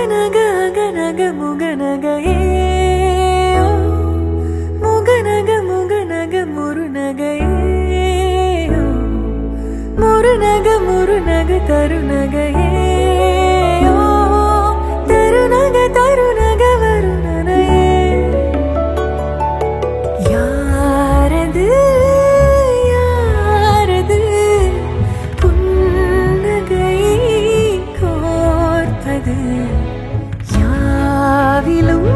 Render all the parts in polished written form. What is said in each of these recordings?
அகநக அகநக முகநகையே முகநக முகநக முருநகையே முருநக முருநக தருநகையே தருநக தருநக வருணனையே யாரது யாரது புன்னகை கோர்ப்பது யாவிலும்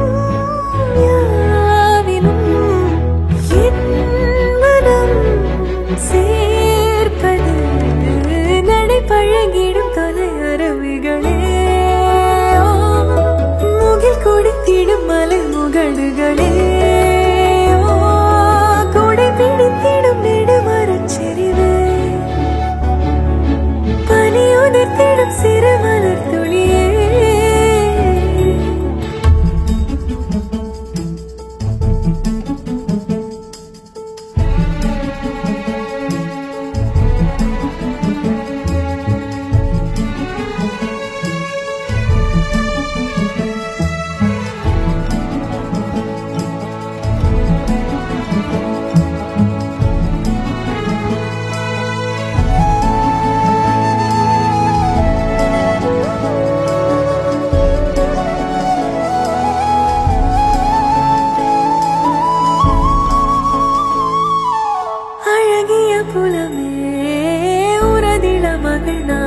யாவிலும் என் மனம் சேர்ப்பது நடை பழகிடும் தொலை அரவிகளே முகில் குடித்திடும் மலை முகடுகளே கொடை பிடித்திடும் நெடுமரச் செறிவே பனி உதிர்த்திடும் சிறு மலர் துளியே புலமே உரதில மகனா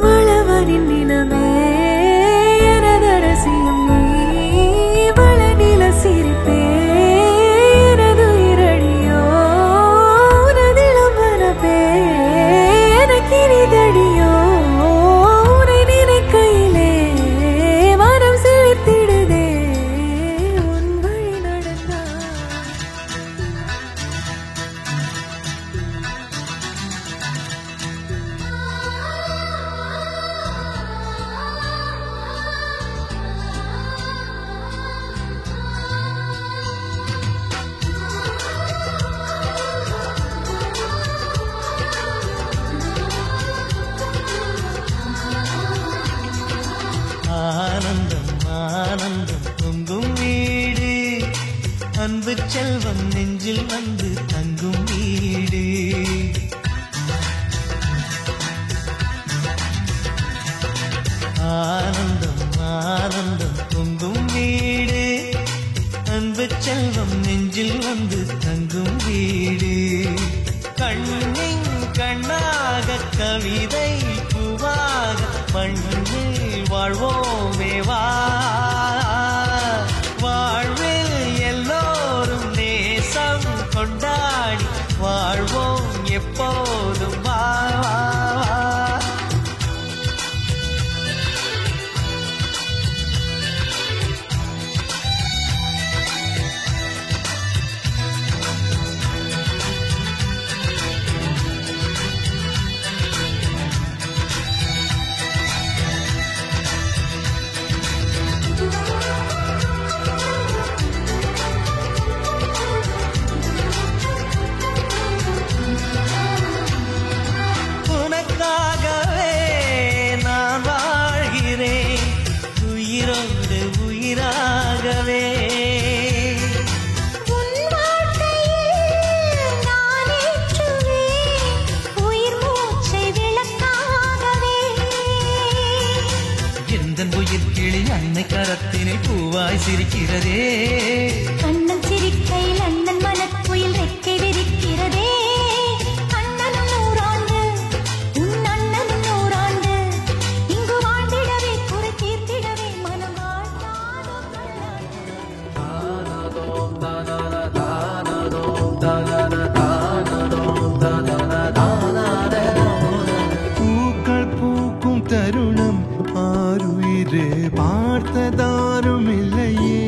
வளவனின் நிலமே எனதரசியும் நீ வளநில சிரிப்பே எனது இரடியோ உனதிலம் வரப்பே எனக்கிரிதடியோ உனை நினைக்கையிலே மனம் சிலிர்த்திடுதே உன் வழி நடந்தா ஆனந்தம் ஆனந்தம் பொங்கும் வீடு அன்பு செல்வம் நெஞ்சில் வந்து தங்கும் வீடு ஆனந்தம் ஆனந்தம் பொங்கும் வீடு அன்பு செல்வம் நெஞ்சில் வந்து தங்கும் வீடு கண்ணின் கண்ணாக கவிதை பூவாக மண்ணில் வாழ்வோமே வா வாழ்வில் எல்லோரும் நேசம் கொண்டாடி வாழ்வோம் எப்போதும் வா அன்னை கரத்தினை பூவாய் சிரிக்கிறதே கண்ணன் சிரிக்கையில் அண்ணன் மனக்குயில் ரெக்கை விரிக்கிறதே அண்ணனும் நூறாண்டு உன் அண்ணனும் நூறாண்டு இங்கு வாழ்ந்திடவே குறை தீர்த்திடவே மனம் பூக்கள் பூக்கும் தருணம் ஆறுயிரே பார்த்ததாரும் இல்லையே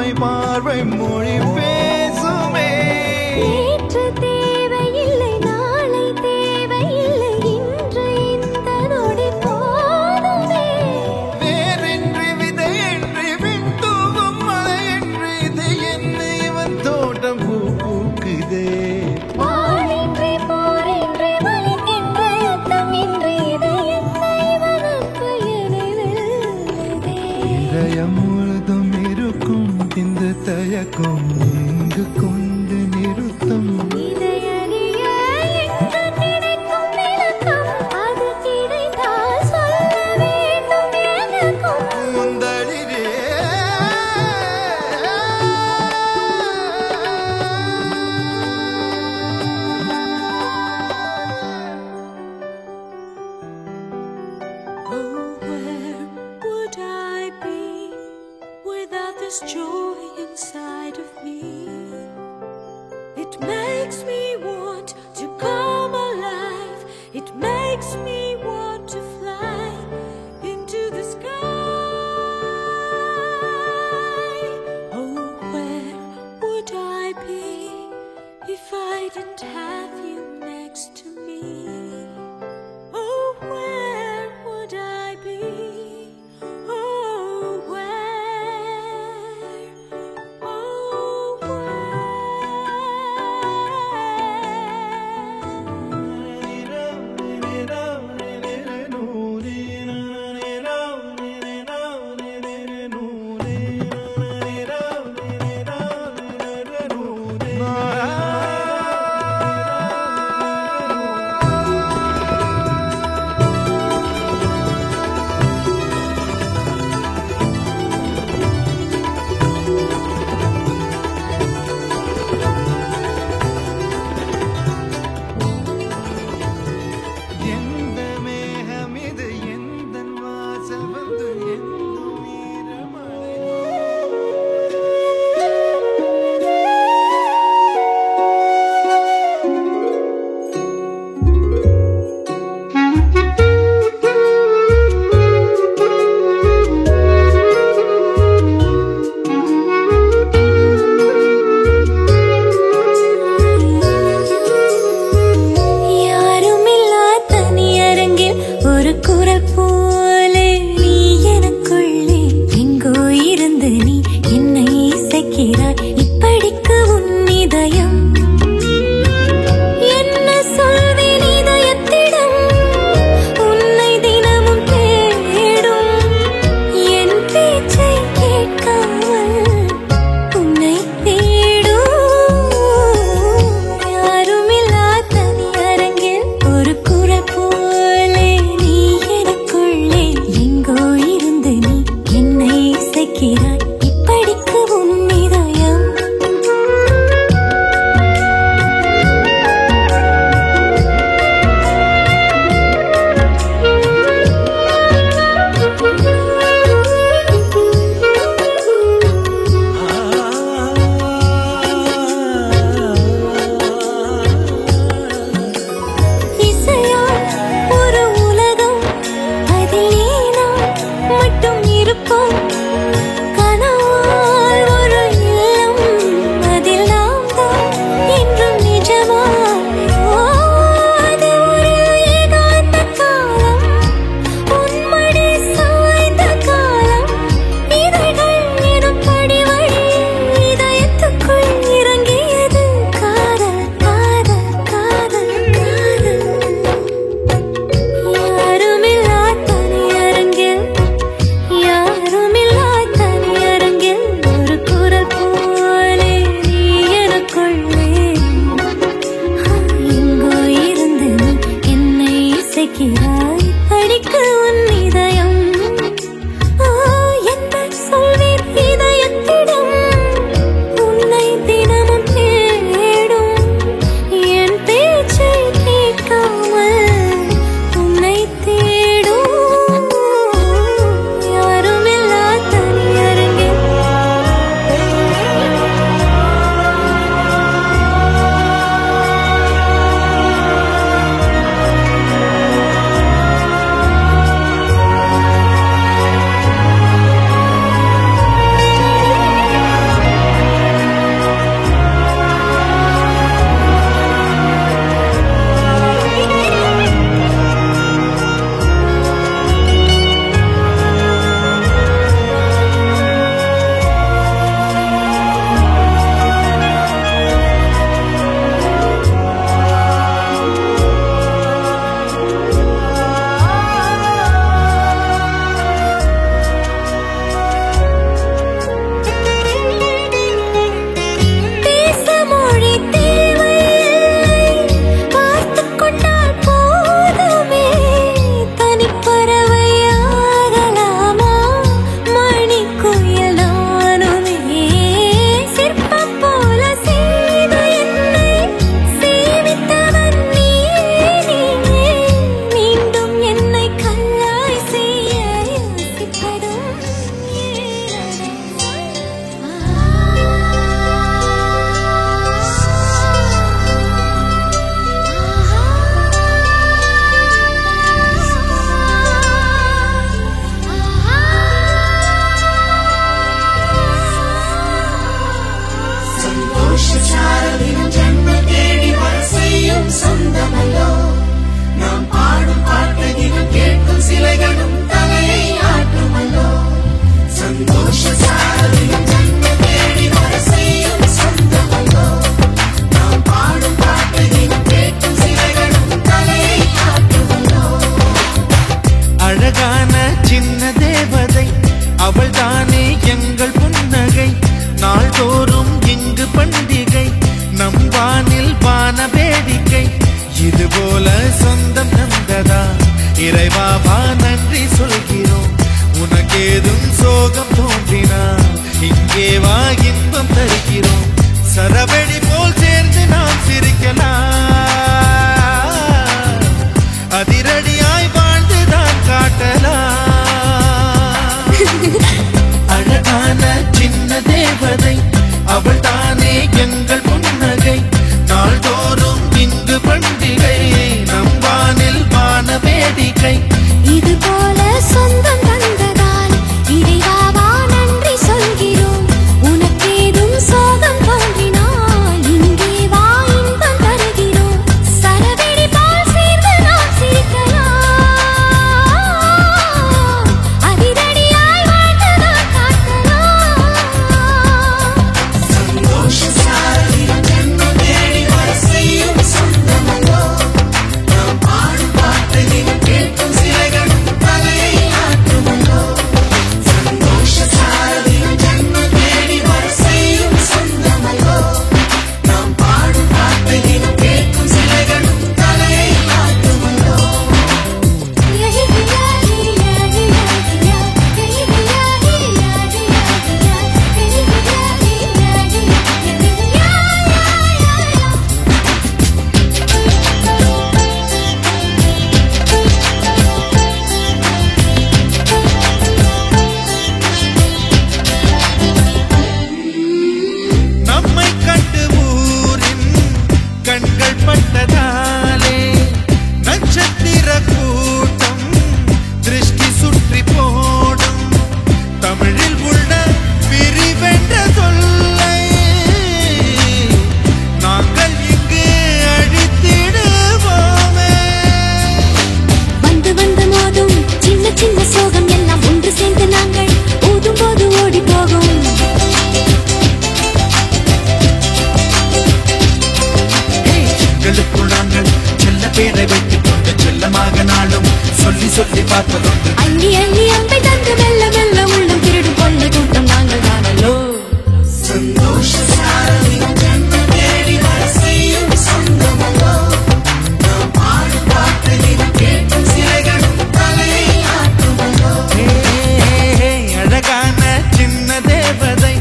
உன்னை பார்வை மொழி பேசுமே. நேற்று தேவையில்லை, நாளை தேவையில்லை, இன்று இந்த நொடி போதுமே. வேறின்றி விதையின்றி விண் தூவும் மழையின்றி இது என்ன இவன் தோட்டம் பூ பூக்குதே. வாளின்றி போரின்றி வலிக்கின்ற யுத்தமின்றி இது என்ன இவனுக்கு என்னை வெல்லுதே. இதயம் முழுதும் இருக்கும் இந்த தயக்கம் எங்கு கொண்டு நிறுத்தம். இதையறிய எங்கு கிடைக்கும் விளக்கம், அது கிடைத்தால் சொல்ல வேண்டும் எனக்கும். முந்தளிரே Oh, where would I be without this joy inside of me? It makes me want to come alive. It makes me want to fly into the sky. Oh, where would I be if I didn't have you next to me? Oh, where would I be? Oh, where? Oh, where? எந்த மேகம் இது எந்தன் வாசல் வந்து எந்தும் ஈரமழை. யாருமில்லா தனியரங்கில் ஒரு குரல் போல நீ எனக்குள்ளே எங்கோ இருந்து நீ என்னை இசைக்கிறாய். இப்படிக்கு உன் இதயம் என்ன சொல்வேன் இதயத்திடம், உன்னை தினமும் தேடும் என் பேச்சை கேட்காமல் உன்னை தேடும். யாருமில்லா தனியரங்கில் ஒரு குரல் போல நீ எனக்குள்ளே எங்கோ இருந்து நீ என்னை இசைக்கிறாய். இப்படிக்கு உன் இதயம் இசையால் ஒரு உலகம், அதில் நீ நான் மட்டும் இருப்போம். கனவால் ஒரு இல்லம், அதில் நாம் தான் என்றும் நிஜமா. அது ஒரு ஏகாந்த காலம், உன்மடி சாய்ந்த காலம். இதழ்கள் எனும் படிவழி இதயத்துக்குள் இறங்கியது காதல் காதல் காதல் காதல். யாருமில்லா தனியரங்கில், யாருமில்லா தனியரங்கில் ஒரு குரல் போலே நீ எனக்குள்ளே எங்கோ இருந்து நீ என்னை இசைக்கிறாய். படிக்கு உன் இதயம் என்ன சொல்வேன் இதயத்திடம், உன்னை தினமும் தேடும் என் பேச்சை கேட்காமல் உன்னை தேடும். யாருமில்லா தனியரங்கில் போல சொந்தம் தந்ததா இறைவாவா நன்றி சொல்கிறோம். உனக்கேதும் சோகம் தோன்றினா இங்கே வா இன்பம் தருகிறோம். சரவெடி போல் சேர்ந்து நாம் சிரிக்கலாம், அதிரடியாய் வாழ்ந்துதான் காட்டலாம். அழகான சின்ன தேவதை அவள் தானே எங்கள் புன்னகை. நாள்தோறும் இங்கு பண்டிகை, நம் வானில் வான வேடிக்கை. இது போல சொந்தம் தந்ததால் இறைவாவா நன்றி சொல்கிறோம். உனக்கேதும் சோகம் தோன்றினால் இங்கே வா இன்பம் தருகிறோம். சரவெடி போல் சேர்ந்து நாம் சிரிக்கலாம், அதிரடியாய் வாழ்ந்துதான் காட்டலாம். சந்தோஷ சாரதியம் ஜென்மம் தேடி வர செய்யும் சொந்தமல்லோ. நாம் பாடும் பாட்டை நீங்கள் கேட்கும் சிலைகளும் தலையை ஆற்றுமல்லோ. சந்தோஷ சாரதியம் ஜென்மம் தேடி வர செய்யும் சொந்தமல்லோ. நாம் பாடும் பாட்டை நீங்கள் கேட்கும் சிலைகளும் தலையை ஆற்றுமல்லோ. நம்மை கண்டு ஊரின் கண்கள் பட்டதாலே நட்சத்திர கூட்டம் திருஷ்டி சுற்றி போடும். தமிழில் உள்ள பிரிவென்ற சொல்லை நாங்கள் இங்கு அழித்திடுவோமே. வந்து வந்து மோதும் சின்ன சின்ன சோகம் எல்லாம் ஒன்று சேர்ந்து நாங்கள் ஊதும் போது ஓடி போகும். எங்களுக்குள் நாங்கள் செல்ல பேரை வைத்துக் கொண்டு செல்லமாக நாளும் சொல்லி சொல்லி பார்ப்பதுண்டு. அள்ளி அள்ளி அம்பை தந்து மெல்ல மெல்ல உள்ளம் திருடும் கொள்ள கூட்டம் நாங்கள் தானல்லோ. சந்தோஷ சாரதியம் ஜென்மம் தேடி வர செய்யும் சொந்தமல்லோ. நாம் பாடும் பாட்டு நீங்கள் கேட்கும் சிலைகளும் தலையை ஆற்றுமல்லோ. அழகான சின்ன தேவதை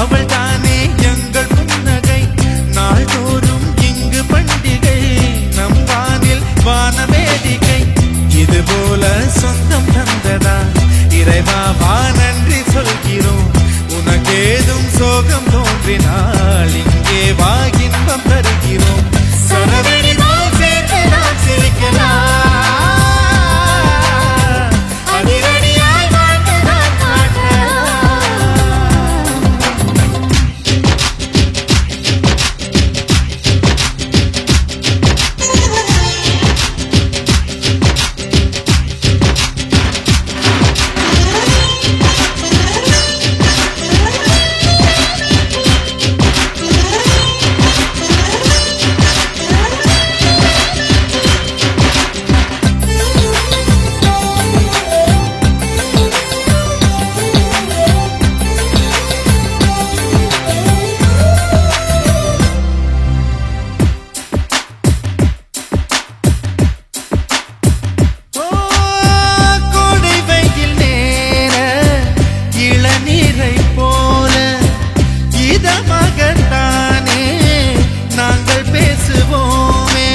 அவள் தானே எங்கள் புன்னகை. நாள்தோறும் இங்கு பண்டிகை, நம் வானில் வான வேடிக்கை. இது போல சொந்தம் தந்ததா இறைவாவா நன்றி சொல்கிறோம். உனக்கேதும் சோகம் தோன்றினால் இங்கே வா இன்பம் தருகிறோம். சரவெடி போல் சேர்ந்து நாம் சிரிக்கலாம், அதிரடியாய் வாழ்ந்துதான் காட்டலாம். கோடை வெயில் நேர இளநீரை போல இதமாகத்தானே நாங்கள் பேசுவோமே.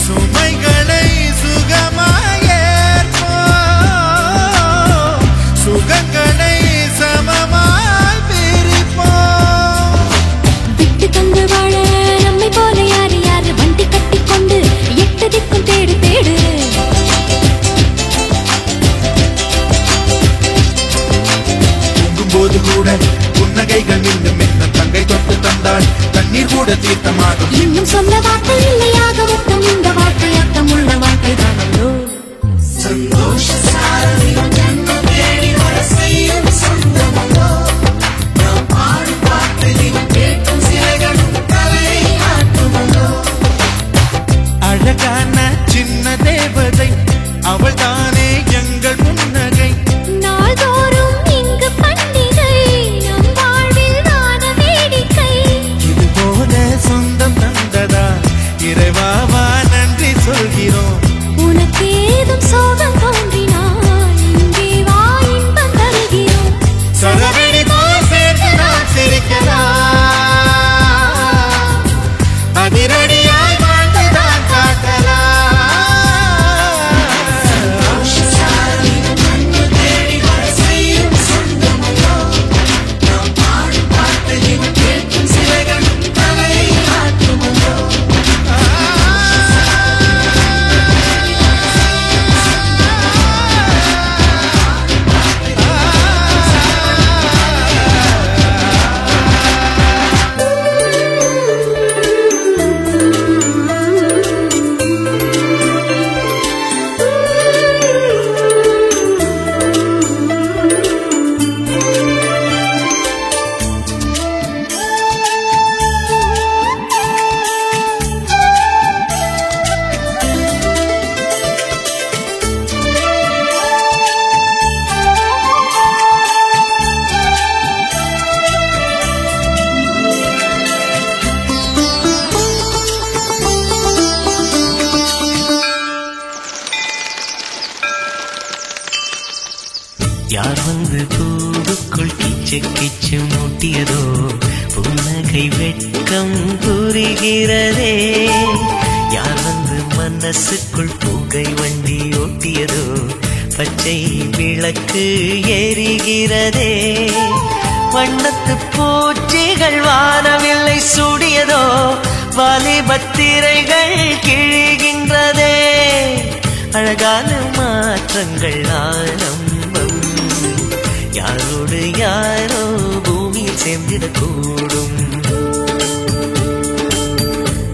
சுமைகளை சுகமாயேற்போம், சுகங்களை சமமாய் பிரிப்போம். விட்டு தந்து வாழ நம்மை போல யாரு யாரு வண்டி கட்டி கொண்டு எட்டு திக்கும் தேடு தேடு. தூங்கும்போது கூட புன்னகைகள் மின்னும் என்ன தங்கை தொட்டு தந்தாள் தண்ணீர் கூட தீர்த்தமாகும். இன்னும் சொல்ல வார்த்தை இல்லையாக மொத்தம் இந்த வார்த்தை அர்த்தம் உள்ள வார்த்தை தானல்லோ. சந்தோஷ சாரதியம் ஜென்மம் தேடி வர செய்யும் சொந்தமல்லோ. நாம் பாடும் பாட்டு நீங்கள் கேட்கும் சிலைகளும் தலையை ஆற்றுமல்லோ. அழகான சின்ன தேவதை அவள் தானே எங்கள் புன்னகை. நாள்தோறும் இங்கு பண்டிகை, நம் வாழ்வில் வான வேடிக்கை. இது போல சொந்தம் தந்ததா இறைவாவா நன்றி சொல் யார் வந்து பூவுக்குள் கிச்சு கிச்சு மூட்டியதோ புன்னகை வெட்கம் புரிகிறதே யார் வந்து மனசுக்குள் புகை வண்டி ஓட்டியதோ பச்சை விளக்கு எரிகிறதே வண்ணத்து பூச்சிகள் வானவில்லை சூடியதோ வாலிபத்திரைகள் கிழிகின்றதே அழகான மாற்றங்கள் ஆரம்பம் யாரோடு யாரோ பூமியில் சேர்ந்திடக்கூடும்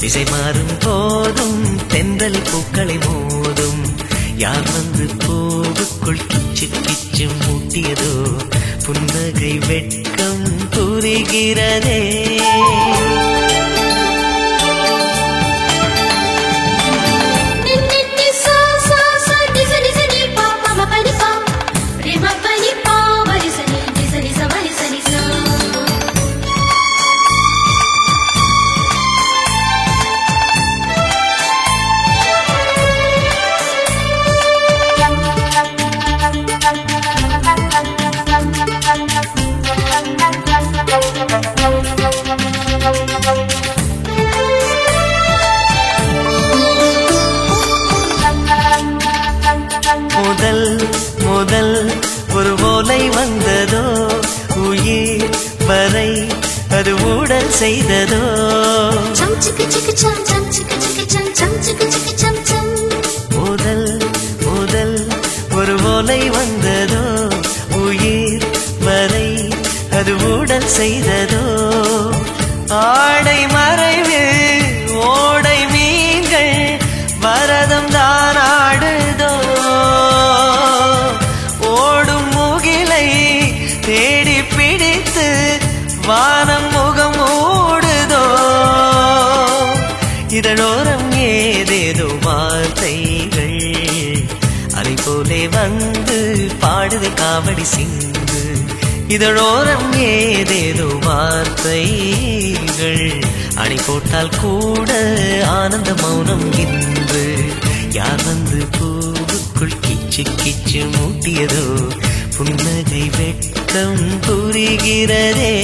திசை மாறும் போதும் தென்றல் பூக்களை மோதும் யார் வந்து பூவுக்குள் கிச்சு கிச்சு மூட்டியதோ புன்னகை வெட்கம் புரிகிறதே முதல் முதல் ஒரு ஓலை வந்ததோ உயிர் வரை அது ஊடல் செய்ததோ முதல் முதல் ஒரு ஓலை வந்ததோ உயிர் வரை அது ஊடல் செய்ததோ ஆடை மறைவு ஓடை மீன்கள் வரதம் தான் ஆடுதோ ஓடும் முகிலை தேடி பிடித்து வானம் முகம் ஓடுதோ இதழோரம் ஏதேதோ வார்த்தைகள் அதை போலே வந்து பாடுது காவடி சிந்து இதழோரம் ஏதேதோ வார்த்தைகள் அணை போட்டால் கூட ஆனந்த மௌனம் இன்று யார் வந்து பூவுக்குள் கிச்சு கிச்சு மூட்டியதோ புன்னகை வெட்கம் புரிகிறதே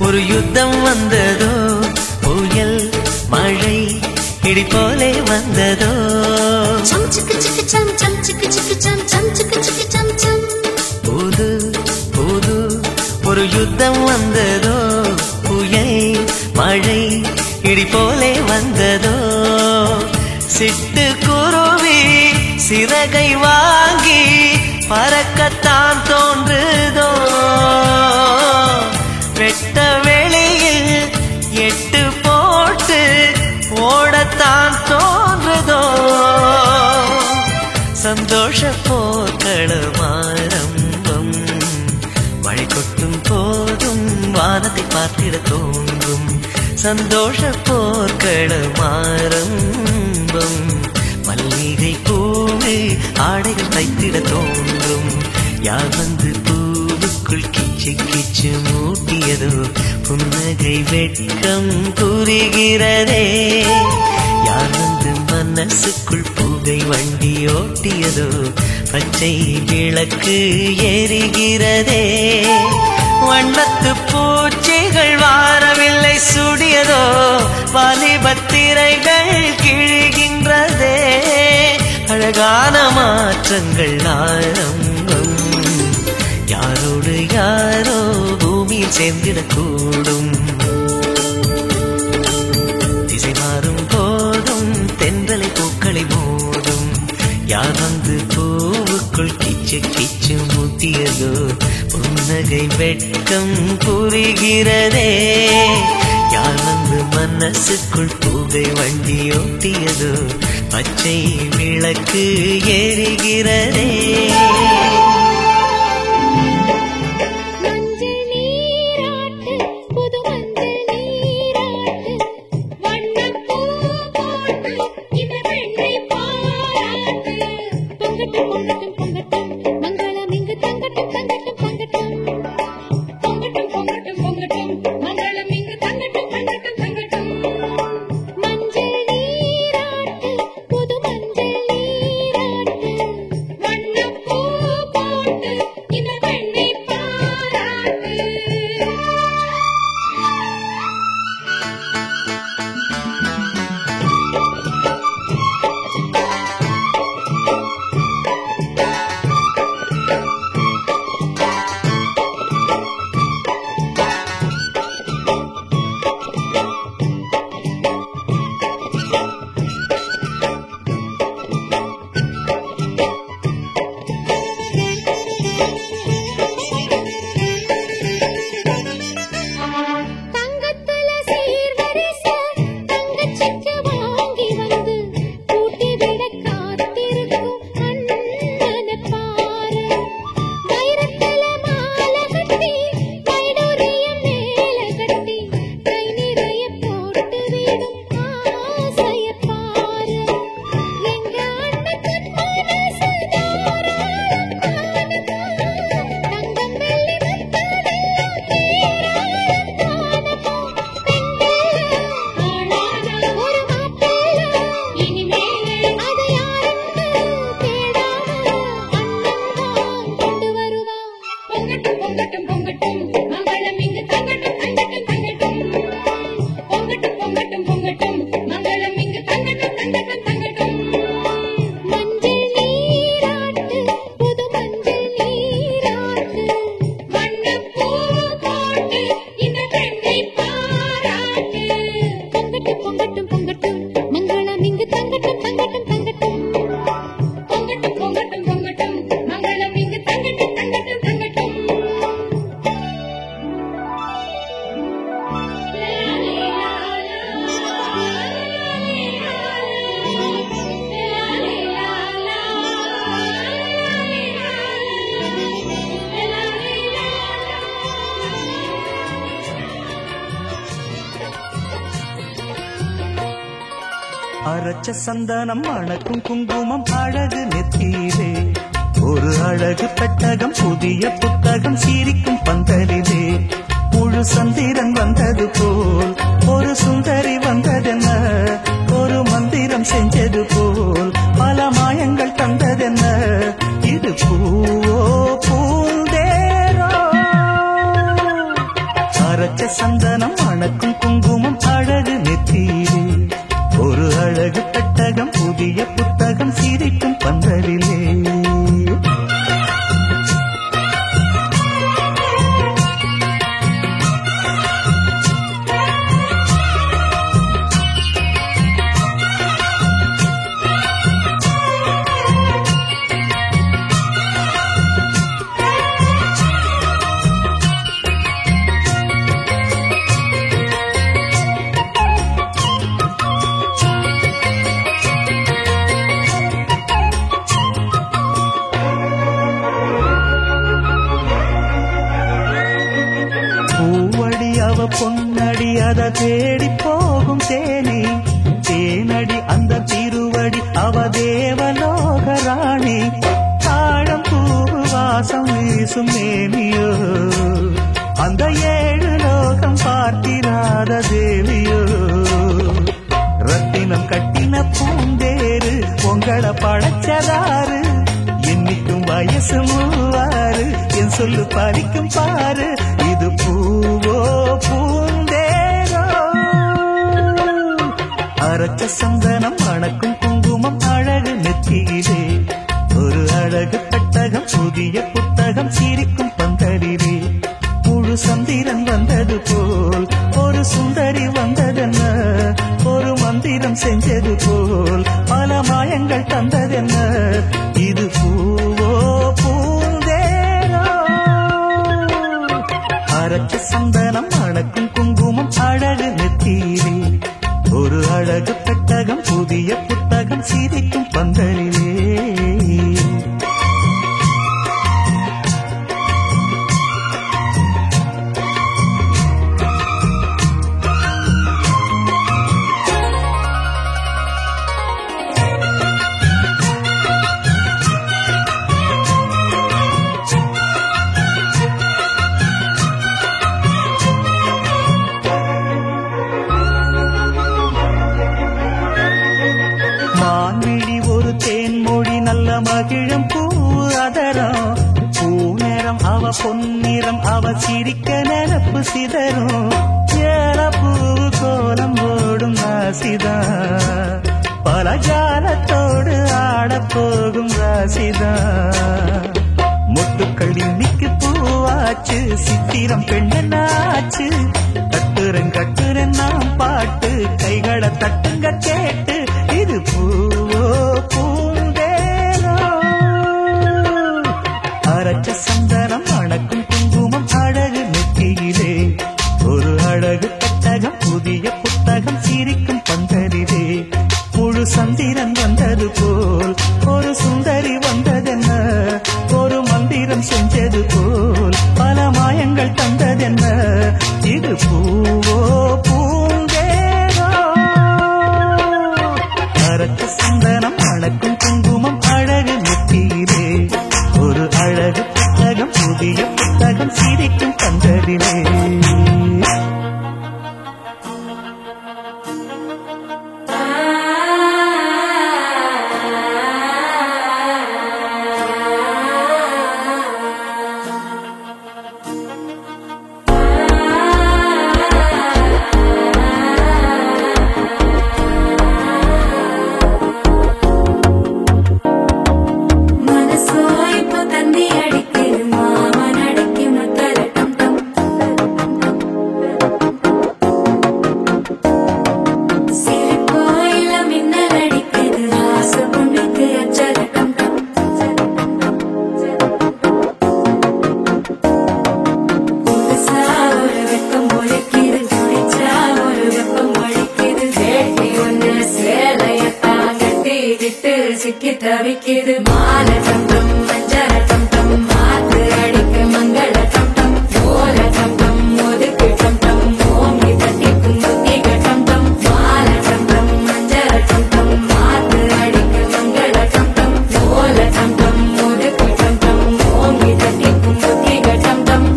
ஒரு யுத்தம் வந்ததோ புயல் மழை இடி போலே வந்ததோ புது புது ஒரு யுத்தம் வந்ததோ புயல் மழை இடி போலே வந்ததோ சிட்டு குருவி சிறகை வாங்கி பறக்கத்தான் தோன்றுதோ வெட்ட வெளியில் எட்டு போட்டு ஓடத்தான் தோன்றுதோ சந்தோஷ போக்களம் ஆரம்பம் மழை கொட்டும் போதும் வானத்தை பார்த்திட தோன்றும் சந்தோஷ போக்களம் ஆரம்பம் மல்லிகை பூவே ஆடைகள் தைத்திட தோன்றும் யார் வந்து பூவுக்குள் கிச்சு கிச்சு மூட்டியதோ புன்னகை வெட்கம் புரிகிறதே யார் வந்து மனசுக்குள் புகை வண்டி ஓட்டியதோ பச்சை விளக்கு எரிகிறதே வண்ணத்து பூச்சிகள் வாரவில்லை சூடியதோ வாலிபத்திரைகள் கிழிகின்றதே அழகான மாற்றங்கள் ஆரம்பம் யாரோடு யாரோ பூமியில் சேர்ந்திடக்கூடும் திசை மாறும் போதும் தென்றலை பூக்களை மோதும் யார் வந்து பூவுக்குள் கிச்சு கிச்சு மூட்டியதோ புன்னகை வெட்கம் புரிகிறதே யார் வந்து மன மனசுக்குள் புகை வண்டி ஓட்டியதோ பச்சை விளக்கு எரிகிறதே. அரைச்ச சந்தனம் மணக்கும் குங்குமம் அழகு நெத்தியிலே ஒரு அழகு பெட்டகம் புதிய புத்தகம் சிரிக்கும் பந்தலிலே முழு சந்திரன் வந்தது போல் ஒரு சுந்தரி வந்ததென்ன ஒரு மந்திரம் செஞ்சது போல் பல மாயங்கள் தந்ததென்ன இது பூவோ பூந்தேரோ அரைச்ச சந்தனம் மணக்கும் குங்குமம் அழகு நெத்தியிலே ஒரு அழகு பெட்டகம் புதிய புத்தகம் சிரிக்கும் பந்தலிலே பொன்னடி அத தேடி போகும் தேனி தேனடி அந்த திருவடி அவ தேவலோக ராணி தாழம் பூவு வாசம் வீசும் மேனியோ அந்த 7 லோகம் பார்த்திராத தேவியோ ரத்தினம் கட்டின பூந்தேரு உங்களை படைச்சதாரு என்னைக்கும் வயசு 36 என் சொல்லு பறிக்கும் பாரு இது பூவோ பூந்தேரோ அரைச்ச சந்தனம் மணக்கும் குங்குமம் அழகு நெத்தியிலே ஒரு அழகு பெட்டகம் புதிய புத்தகம் சிரிக்கும் பந்தலிலே முழு சந்திரன் வந்தது போல் ஒரு சுந்தரி வந்ததென்ன ஒரு மந்திரம் செஞ்சது போல் பல மாயங்கள் தந்ததென்ன இது பூவோ பூந்தேரோ அரைச்ச சந்தனம் மணக்கும் குங்குமம் அழகு நெத்தியிலே அழகு பெட்டகம் புதிய புத்தகம் சிரிக்கும் பந்தலிலே மகிழம் பூ அதரம் பூநேரம் அவ பொன்னிறம் அவ சிரிக்க நினப்பு சிதறும் ஏலப்பூ கோலம் ஓடும் ராசிதா பல ஜாலத்தோடு ஆடப்போகும் ராசிதா முட்டுக்கள் இன்னைக்கு பூவாச்சு சித்திரம் பெண்ணாச்சு கட்டுரன் நாம் பாட்டு கைகளை தட்டுங்க கேட்டு இது பூவோ அரச்ச சந்தனம் அணக்கும் குங்குமம் அழகு நெத்தியிலே ஒரு அழகு பெட்டகம் புதிய புத்தகம் சிரிக்கும் பந்தலிலே முழு சந்திரன் வந்தது போல் ஒரு சுந்தரி வந்ததென்ன ஒரு மந்திரம் செஞ்சது போல் பல மாயங்கள் தந்ததென்ன இது பூவோ பூந்தேரோ அரச்ச சந்தனம் அணக்கும் குங்குமம் அழகு நெத்தியிலே ஒரு அழகு புத்தகம் புதிய புத்தகம் சிரிக்கும் பந்தலிலே தவிக்கிது மால தங்கம் மஞ்சள் தங்கம் மாத்து அடிக்க மங்கள தங்கம் ஓல தங்கம் ஒதுக்கு தங்கம் ஓங்கி தட்டிக்கும் முத்திக தங்கம் மால தங்கம் மஞ்சள் தங்கம் மாத்து அடிக்க மங்கள தங்கம் ஓல தங்கம் ஒதுக்கு தங்கம் ஓங்கி தட்டிக்கும் முத்திக தங்கம்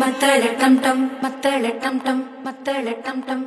மத்தள டம் டம் மத்தள டம் டம் மத்தள டம் டம்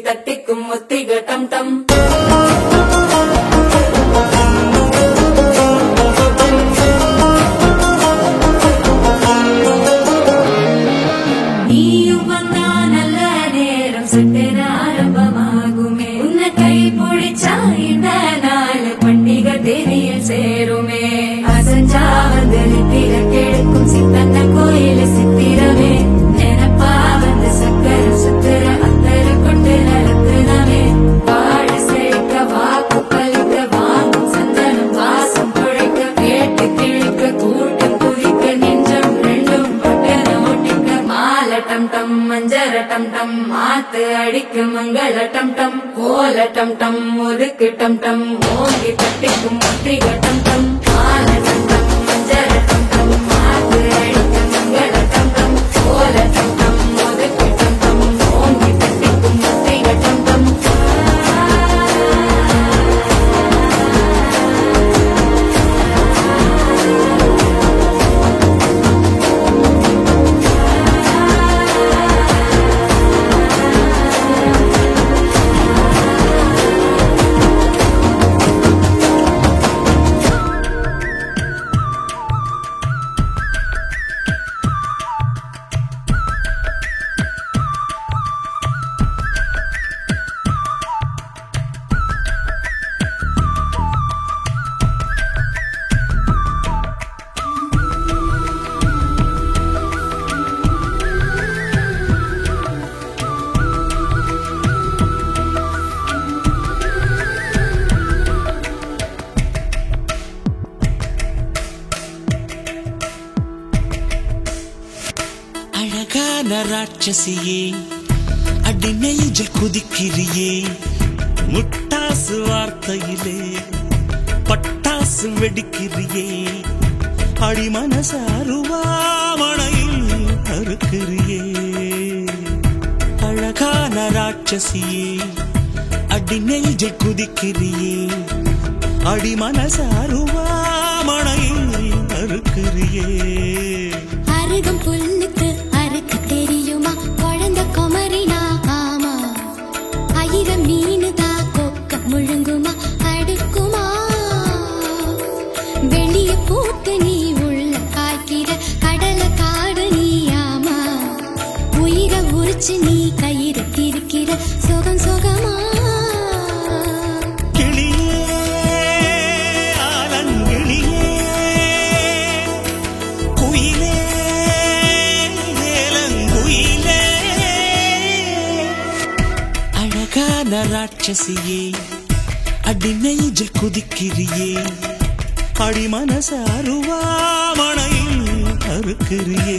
தட்டிக்கும் முத்திக டம் டம் நீயும் வந்தா நல்ல நேரம் சட்டென ஆரம்பமாகுமே உன்னை கை பிடிச்சா இந்த நாள் பண்டிகை தேதியில் சேருமே அசஞ்சா வந்து நித்திர கெடுக்கும் சித்தன்ன கோயில சித்திரமே நினைப்பா வந்து சக்கர சுத்திர அத்தரு கொண்டு நடத்துனவே பாட செழிக்க வாக்கு பலிக்க வாங்கும் சந்தனம் வாசம் பொழைக்க கேட்டு கிழிக்க கூட்டம் குதிக்க நெஞ்சம் ரெண்டும் பட்டன ஒட்டிக்க மால டம் டம் மஞ்சர டம் டம் மாத்து அடிக்க மங்கள டம் டம் கோல டம் டம் ஒதுக்கு டம் டம் ஓங்கி தட்டிக்கும் முத்திக டம் டம் மால டம் டம் மஞ்சர டம் டம் மாத்து அடிக்க மங்கள டம் டம் கோல டம் டம் ஒதுக்கு டம் டம் ஓங்கி தட்டிக்கும் முத்திக டம் டம் ராட்சசியே அடி நெஞ்சில் குதிக்கிறியே முட்டாசு வார்த்தையிலே பட்டாசு வெடிக்கிறியே அடி மனசாருவாமணையில் அறுக்கிறியே அழகான ராட்சசியே அடி நெஞ்சில் குதிக்கிறியே அடி மனசாருவாமணையில் அறுக்கிறியே அருகம் புல்லுக்கு அறுக்க தெரியுமா குழந்தை குமரினா ஆமா ஆயிரம் மீனுதா கொக்க முழுங்குமா அடுக்குமா வெளிய பூத்து நீ உள்ள காய்க்கிற கடல காடு நீ ஆமா உயிரை உரிச்சு நீ கயிறு திரிக்கிற சுகம் சுகமா ராட்சசியே அடி நெஞ்சில் குதிக்கிறியே அடி மனசாருவாமணையில் அறுக்கிறியே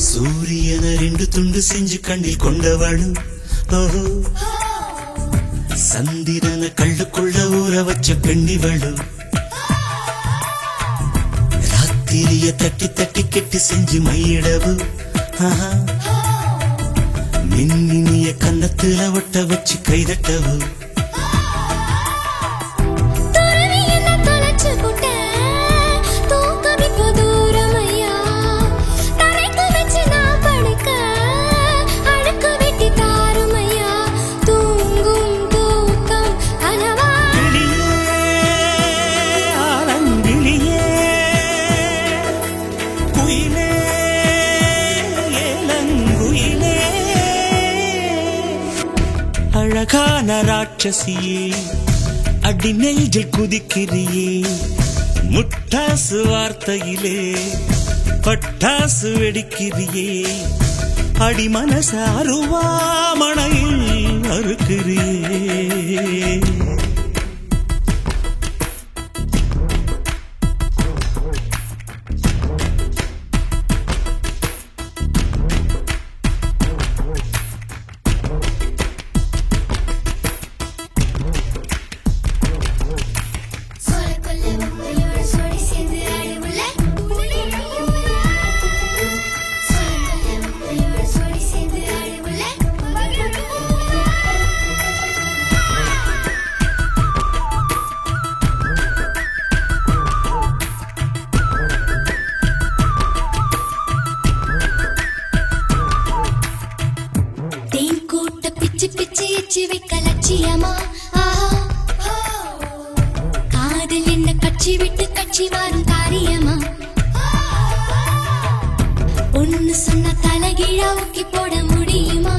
சூரியன ரெண்டு துண்டு செஞ்சு கண்ணில் கொண்டவளு ஓஹோ சந்திரன கள்ளுக்குள்ள ஊற வச்ச பெண்ணிவளு ராத்திரிய தட்டி தட்டி கெட்டி செஞ்சு மையிடவு மின்னினிய கன்னத்துல ஒட்ட வச்சு கைதட்டவு அழகான ராட்சசியே அடி நெஞ்சில் குதிக்கிறியே முட்டாசு வார்த்தையிலே பட்டாசு வெடிக்கிறியே அடி மனசாருவாமணையில் அறுக்கிறியே காதல் என்ன கட்சி விட்டு கட்சி வாரும் காரியமா ஒன்னு சொன்ன தலைகீழா ஊக்கி போட முடியுமா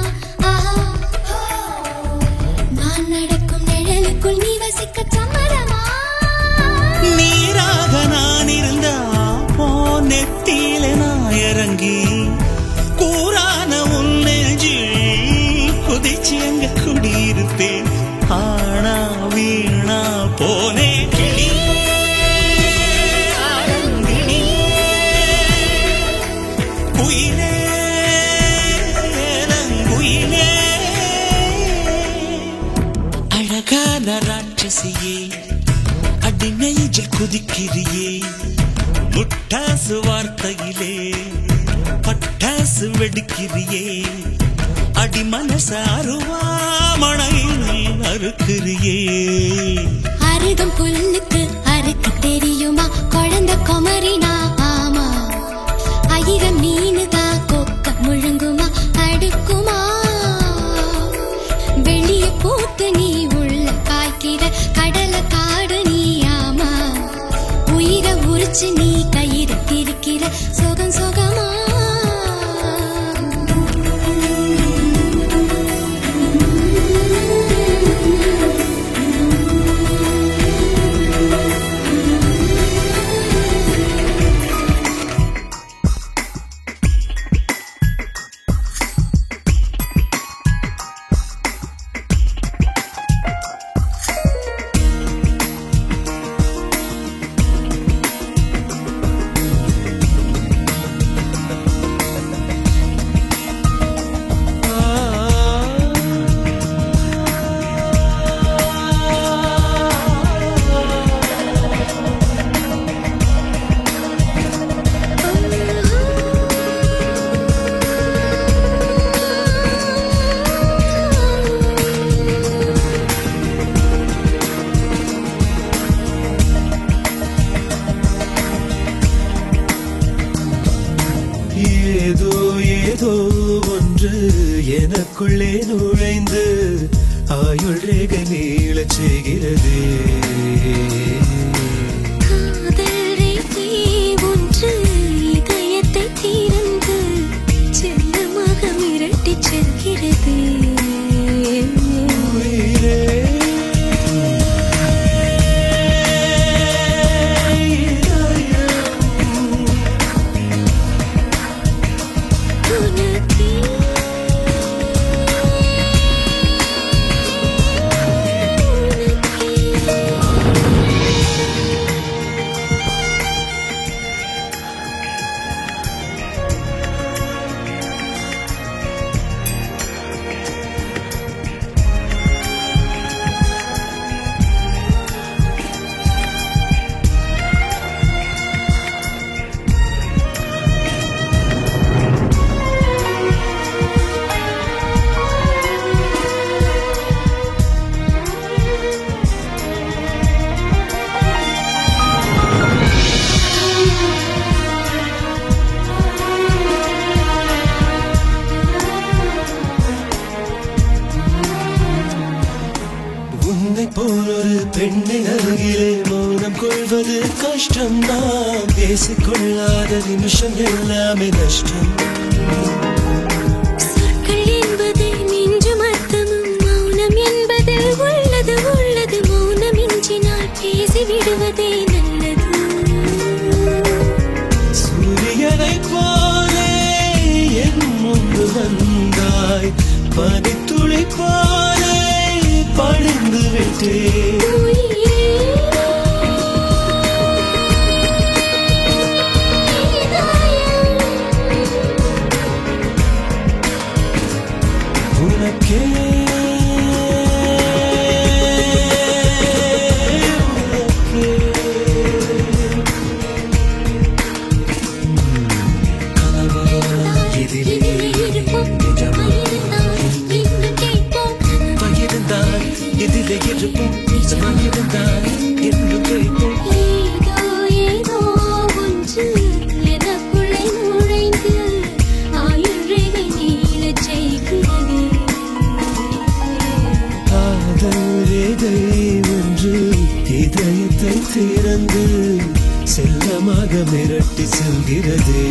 நான் நடக்கும் நிழலுக்குள் நீ வசிக்க சம்மதமா நீராக நான் இருந்தா போ நெத்தியில நான் இறங்கி கூறான உன் நெஞ்சில் குதிச்சு அங்க குடியிருப்பேன் ஆனா வீணா போனே கிளி குயிலே குயிலே அழகான ராட்சசியே அடி நெஞ்சில் குதிக்கிறியே முட்டாசு வார்த்தையிலே பட்டாசு வெடிக்கிறியே அடி மனசாருவாமணையில் அறுக்கிறியே அருகம் புல்லுக்கு அறுக்க தெரியுமா குழந்தை குமரினா ஆமா ஆயிரம் மீனுதா கொக்க முழுங்குமா அடுக்குமா வெளியே போ வச்சு நீ கையிறக்கிற சோகம் சோகமா எனக்குள்ளே நுழைந்து ஆயுள் ரேகை நீளச் செய்கிறது காதல் ரேகை ஒன்று இதயத்தை திறந்து செல்லமாக மிரட்டிச் செல்கிறது போலொரு பெண்ணின் அருகிலே மௌனம் கொள்வது கஷ்டம் நாம் பேசிக்கொள்ளாத நிமிஷம் எல்லாமே நஷ்டம் சொற்கள் என்பது நெஞ்சும் அர்த்தமும் மௌனம் என்பதில் உள்ளது உள்ளது மௌனம் இன்றினால் பேசிவிடுவதே நல்லது சூரியனை போலே என் முன்பு வந்தாய் பனித்துளி போலே படைந்து விட்டேன் உனக்கே இதயத்தை திறந்து செல்லமாக மிரட்டி செல்கிறது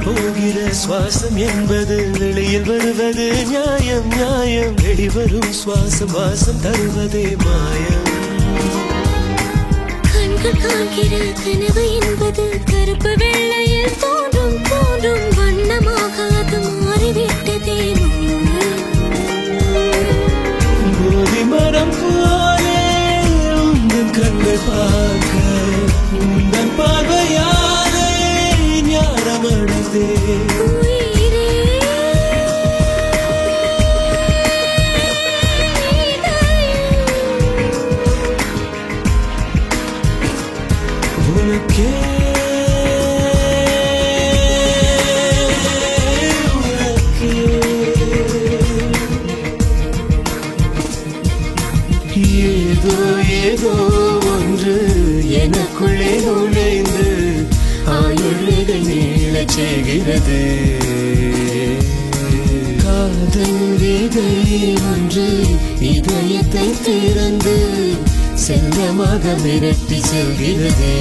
போகிற சுவாசம் என்பது வெளியில் வருவது நியாயம் நியாயம் வெளிவரும் சுவாசம் வாசம் தருவதே மாயம் கண்கள் காண்கிற கனவு என்பது கருப்பு வெள்ளையில் தோன்றும் தோன்றும் வண்ணமாக அது மாறிவிட்டதே போதி மரம் போலே உந்தன் கண்கள் பார்க்க உந்தன் பார்வையாலே ஞானமடைந்தே ஏதோ ஏதோ ஒன்று எனக்குள்ளே நுழைந்து ஆயுள்கள் நீளச் செய்கிறது. காதல் வேதை ஒன்று இதயத்தை திறந்து செல்லமாக மிரட்டி செல்கிறது.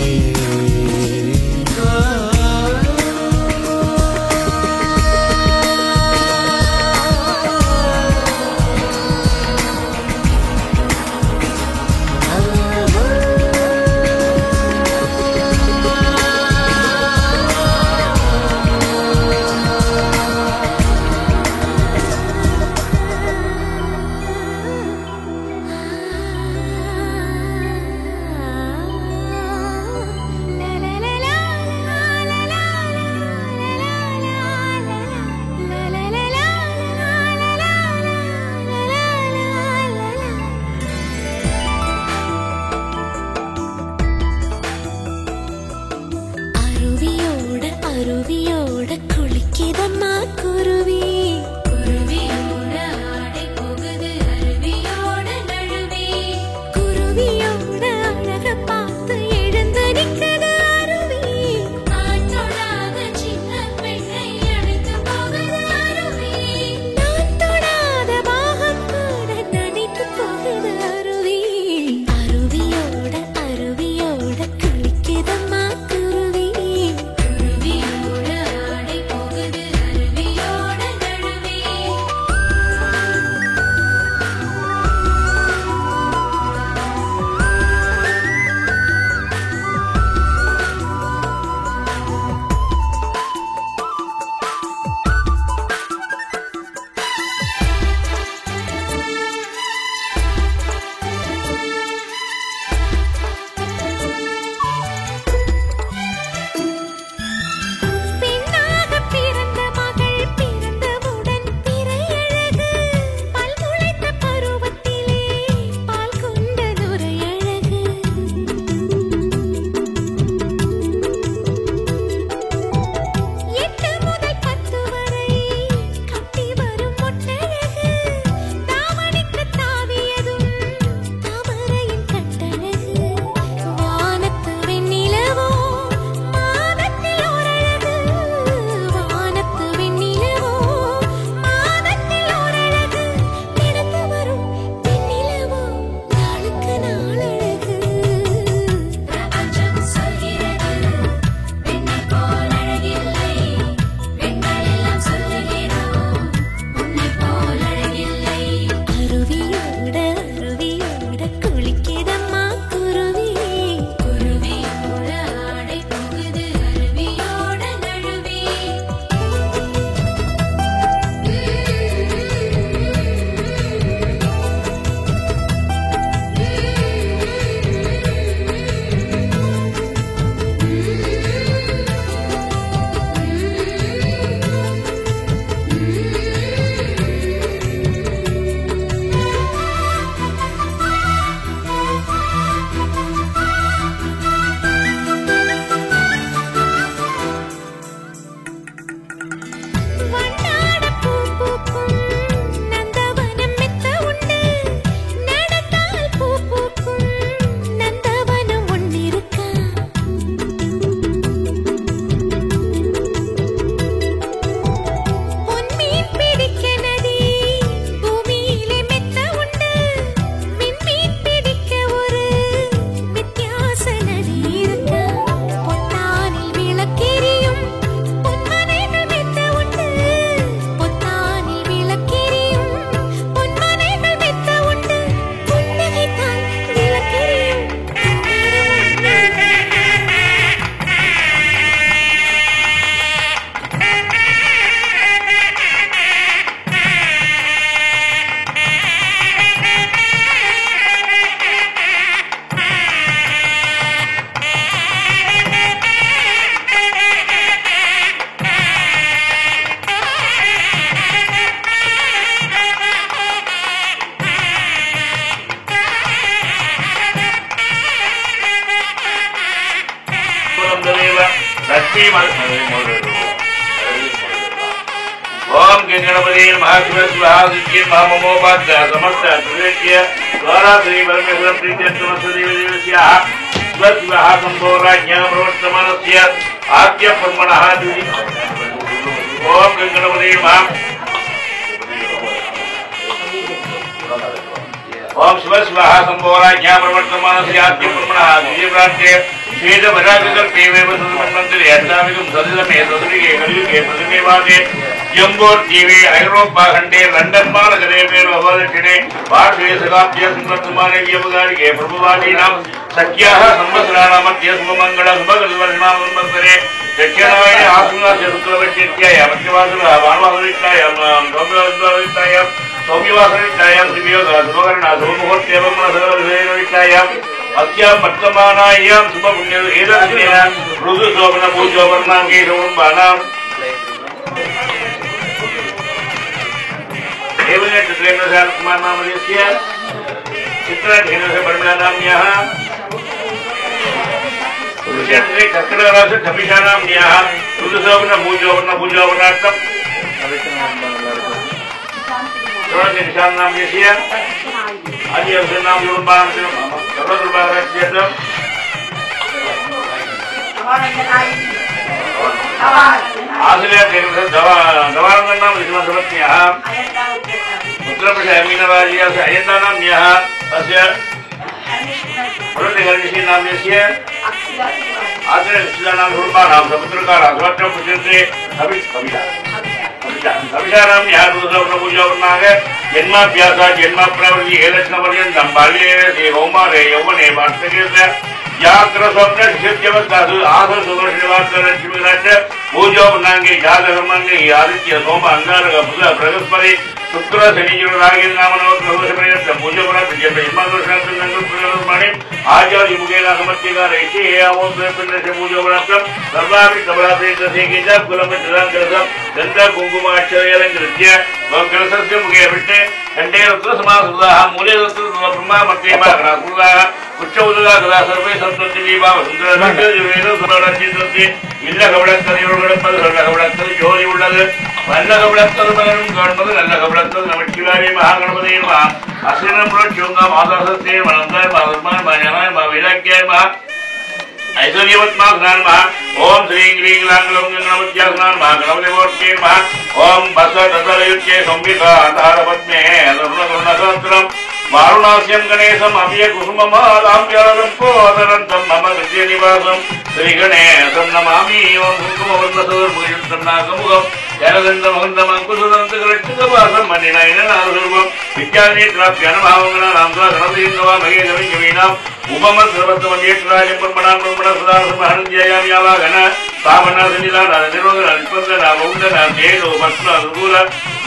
அருவியோட குளிக்கிதம்மா குருவி, குருவியோட ஆடை போகுது அருவியோட நழுவி, குருவியோட அழக பார்த்து எழுந்து நிற்குது அருவி, ஆற்றோடாத சின்ன பெண்ணை அழைத்து போகுது அருவி, நான் தொடாத பாகம் கூட நனைத்து போகுது அருவி. அருவியோட குளிக்கிதம்மா குருவி, குருவியோட ஆடை போகுது அருவியோட நழுவி. பெண்ணாக பிறந்த மகள் பிறந்தவுடன் பிறையழகு, பால் முளைத்த பருவத்திலே பால் கொண்ட நுரையழகு. எட்டு முதல் 10 வரை கட்டி வரும் மொட்டழகு, தாவணிக்கு தாவியதும் தாமரையின் கட்டழகு. வானத்து வெண்ணிலவோ மாதத்தில் ஓரழகு, வானத்து வெண்ணிலவோ மாதத்தில் ஓரழகு, எடுத்து வரும் வெண்ணிலவோ நாளுக்கு நாளழகு. பிரபஞ்சம் சொல்கிறது பெண்ணை போல் அழகில்லை, பெண்கள் எல்லாம் சொல்லுகிறோம் உன்னை போல் அழகில்லை. அருவியோட குளிக்கிதம்மா குருவி, குருவியோட ஆடை போகுது அருவியோட நழுவி. வண்ணாட பூ பூக்கும் நந்தவனம் மெத்த உண்டு, நடந்தால் பூ பூக்கும் நந்தவனம் ஒன்றிருக்கா. பொன்மீன் பிடிக்க நதி பூமியிலே மெத்த உண்டு, விண்மீன் பிடிக்க ஒரு வித்தியாச நதி இருக்கா. பொத்தானில் விளக்கெரியும் பொன்மனைகள் மெத்த உண்டு, பொத்தானில் விளக்கெரியும் பொன்மனைகள் மெத்த உண்டு, புன்னகைத்தால் விளக்கெரியும் Lastima, ओम गणपति महाशिवस्वाहादित्य महामोपाद्य समस्त त्रिवेद्य द्वारा श्री परमेश्वर प्रीत्यर्थमस्वदेवदेवस्याः स्वस्वाहा संभोराज्ञा प्रवर्तमानस्य आद्य ब्रह्मणः ओम गणपति ओम शिवस्वाहा संभोराज्ञा प्रवर्तमानस्य आद्य ब्रह्मणः द्वितीयप्रान्ते श्वेत भराकल्पेव सुमन्वन्तरे अष्टाविकं सदितमे सदुरिगे कलियुगे प्रथमे वादे जम्बोर जीवे ऐरोपा खंडे लंडन महानगरे में अवदक्षिणे पार्श्वे सगाब्दे संवर्तमाने यमगारिके प्रभुवादीनां सख्याः संवत्सराणां मध्ये शुभमङ्गल शुभकृतवर्षावसरे दक्षिणायने आश्विनस्य शुक्लपक्षेत्यायां मध्यवासरः भानुवासरिष्टायां सौम्यवासरिष्टायां सौम्यवासरिष्टायां श्रीवियोगः शुभकर्णः शुभमुहूर्तेवं मनसरविषयरिष्टायाम् अस्यां वर्तमानायां शुभपुण्य एतद्दिनेन ऋतुशोभनभूशोभर्णाङ्गे कुटुम्बानाम् एवं कुमार नामस्य चित्राधीनस्य परमनाम्न्यः पुरुषेन्द्रे कर्कटराशि कपिशानाम्न्यः ऋतुशोभनभूशोभनार्थं निशान्नाम्यस्य अन्यस्य नाम कुटुम्बानां सर्वकुटुम्बानां आश्रय दवारंगन्नाम विष्णुसमत्न्यः उत्तरप्रदेश अमीनाबादीयस्य अयन्नानाम्न्यः अस्य पुरन्दरगणेशी नाम्यस्य आश्रय विष्णुनाम कुटुम्बानां समुद्रकाराः सर्वत्र पुष्यन्ते कविशानाम्न्यः ऋतुशोभनभूशोभनाः जन्माभ्यासात् जन्मप्रवृत्ति हेलक्षणपर्यन्तं बाल्ये कौमारे यौवने वार्धक्ये जाग्रस्वप्न शिष्यवत्तासु आसु सुदर्शनवार्तलक्ष्मीराज भूजोपनांगे जातकर्मांगे आदित्य सोम अंगारक बुध बृहस्पति शुक्र शनि रागेन्द्र नामनवग्रहोषपर्यन्तं भूजोपनात् जन्मदोषान्तर्मणि आचार्य मुखेन समर्थिकार इति यावोत्तरपिण्डस्य भूजोपनात् सर्वाभिष्टबलादेशेके च कुलमचिदान्तरसं गन्ध कुङ्कुमाक्षरयलङ्कृत्य वक्रसस्य मुखे विष्णे कंठे रत्नसमासुदाः मूले रत्नब्रह्मा मध्ये भागनासुदाः उच्चौदगा कदा सर्वे संतोषिभाव சுந்தரத்தி இல்ல கபடத்தது இவர்களப்பது நல்ல கபடத்தது ஜோதி உள்ளது நல்ல கபடத்தது பலனும் காண்பது நல்ல கபடத்தது நமச்சிவாய மகாகணபதியின் மா அசினம் புரோட்சோங்காம் ஆதாசத்தே மனந்தாய் மாதர்மாய் மாஞானாய் மா வைராக்கியாய் மா ஐஸ்வர்யவத்மா ஸ்நான் மா ஓம் ஸ்ரீ கிரீ லாங்கலம் கணபத்யா ஸ்நான் மா கணபதி மூர்த்தே மா ஓம் பச ததலயுச்சே சம்பிகா ஆதார பத்மே அருணகுணசஹஸ்ரம் वारुणास्यं गणेशं अभय कुसुममालाम्ब्यालं कोदरन्तं मम विद्यनिवासं श्रीगणेशं नमामि ओं कुङ्कुमवर्णसोर्मुखयुक्तं नागमुखं जलगन्धमहन्तमङ्कुशदन्तगरक्षितवासं मणिनयननादसर्वं विद्यानेत्राभ्यनभावगणानां गणपतिन्दवामहे गविकवीनाम् उपमत्सर्वत्वमन्येत्राजं ब्रह्मणां ब्रह्मणसुदासमहरञ्जयामि आवागन स्थापनादिनिलानिरोधना मौन्दना धेनो भस्मानुकूल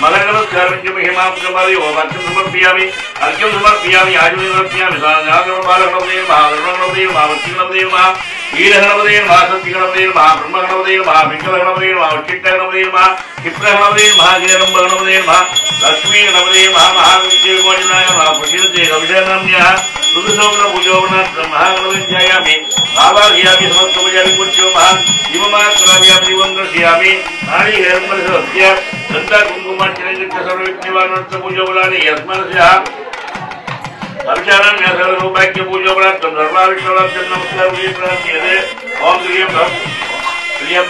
मदनमस्कारञ्जमहिमां समादि ओं अर्घ्यं समर्पयामि अर्घ्यं समर्पयामि आयुधं समर्पयामि साधनागणबालगणपतये महागणपतये महावत्सिगणपतये महा वीरगणपतये महासत्यगणपतये महाब्रह्मगणपतये महापिङ्गलगणपतये महाउच्चिष्टगणपतये महा क्षिप्रगणपतये महागिरम्बगणपतये महा लक्ष्मीगणपतये महामहाविद्येमोचनाय महापुष्यन्ते कविशानाम्न्यः ऋतुशोभनभूशोभनार्थं महागणपतिं ध्यायामि आवाहयामि समस्तपूजामि पुष्यो महा दिवमात्राभ्यां दिवं दर्शयामि नारीहेरम्बरस्य गन्धकुङ्कुमार्चनयुक्त सर्वविघ्ननिवारणार्थपूजोबलानि यस्मानस्याः कविशानाम्न्यः सर्वसौभाग्यपूजोबलार्थं सर्वाविष्णोराब्जं नमस्कारपूजयते ओं क्रियं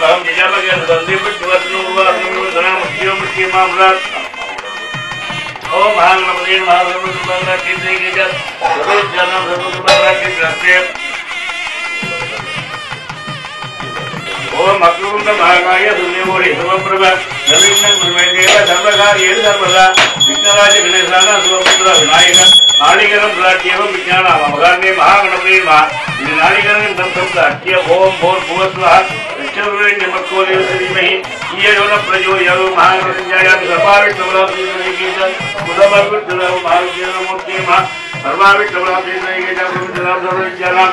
भवं निजामगे सन्धिपुष्टिवर्तनोर्वार्णमुद्रामुष्टिमाम्रात् ओं महागणपतये महासर्वसुभद्राक्षेत्रे सर्वेश्वराणां सर्वसुभद्राक्षेत्रे ओं अक्रूर महाकाय सूर्यमौली सर्वप्रभ नवीनं गुरुमेदेव सर्वकार्येषु सर्वदा विघ्नराज गणेशानां सुपुत्र विनायक नालिकरं प्रार्थ्येव विज्ञानामगान्ये महागणपतये नमः इति नालिकरं संसप्ताख्य ओं भूर्भुवस्वः दक्षिणमत्कोदेवधीमहि ईययोन प्रचोदयात् महागणपतिं सर्वाविष्टबलादेशैके च कुलमर्विष्टुरौ महाविद्यानमूर्ते नमः सर्वाविष्टबलादेशैके च प्रभुजनां सर्वविद्यानां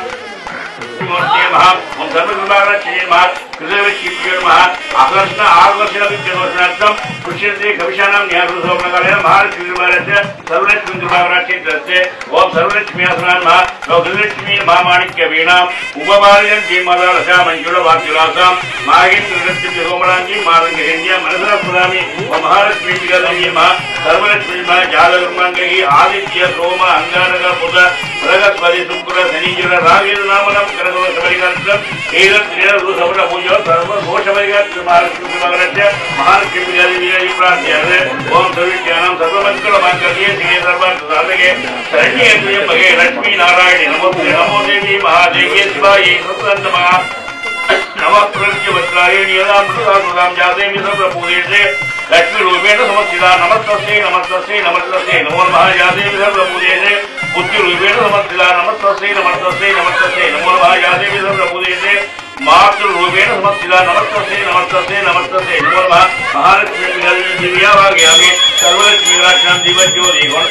मूर्ते नमः ओं सर्वकृपारक्षे नमः आकर्षण आकर्षण विद्यवर्षणार्थम पुष्यन्ते कविशानां न्यासोपनकालेन महालक्ष्मीर्वारस्य सर्वलक्ष्मीर्वाराक्षे ओम सर्वलक्ष्मी आसनान् महा लोकलक्ष्मी महामाणिक्य वीणां उपवार्यन्ति माता रसा मंजुल वाक्यलासां माहेन्द्रलक्ष्मी सोमरांगी मारंगेन्द्या मनसा पुरामि ओम महालक्ष्मी विगदम्ये महा सर्वलक्ष्मी महा जालकर्मांगहि आदित्य सोम अंगारक बुध बृहस्पति शुक्र शनिचर रागेन्द्र नामनं करदो सबरिकार्थम एतत् सर्व पूजा सर्व दोषपरिहारार्थं महालक्ष्मी विभागस्य महालक्ष्मी विजयदेवी प्रार्थ्यते ओम सर्वज्ञानं सर्वमङ्गलमाङ्गल्ये श्री सर्वार्थ साधके शरण्ये भगे लक्ष्मी नारायणे नमोस्ते नमो देवी महादेवी शिवायै नमः नमः प्रत्यवत्राय नियतां प्रसादां जादेवी सर्वपूजेते लक्ष्मी रूपेण समस्थिता नमस्तस्यै नमस्तस्यै नमस्तस्यै नमो नमः जादेवी सर्वपूजेते बुद्धि रूपेण समस्थिता नमस्तस्यै नमस्तस्यै नमस्तस्यै नमो नमः जादेवी सर्वपूजेते मातृ रूपेण समस्थिता नमस्तस्यै नमस्तस्यै नमस्तस्यै नमो नमः महालक्ष्मी दिव्या भाग्यामि सर्वलक्ष्मी राक्षां दिवज्योति गुण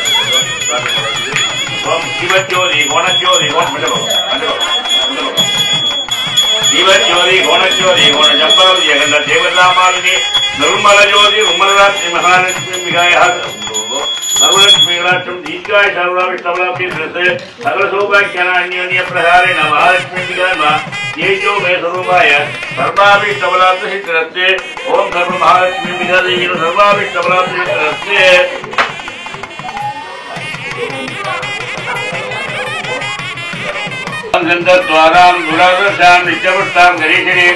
दिवज्योति गुणज्योति गुण दिवज्योति गुणज्योति गुण जम्बावती अखंड देवतामालिनी निर्मल ज्योति उमररात्रि महालक्ष्मी विगायः सर्वलक्ष्मी राष्ट्रं दीर्घाय सर्वविष्टवलापि धृते सकल सौभाग्यानां अन्योन्य प्रहारेण महालक्ष्मी विगायः तेजो मे स्वरूपाय सर्वाभिष्टवलाप्ति सिद्ध्यर्थे ओम सर्व महालक्ष्मी विगादेवी सर्वाभिष्टवलाप्ति सिद्ध्यर्थे गन्धद्वारां दुरादर्शां नित्यवृत्तां गरीषिणे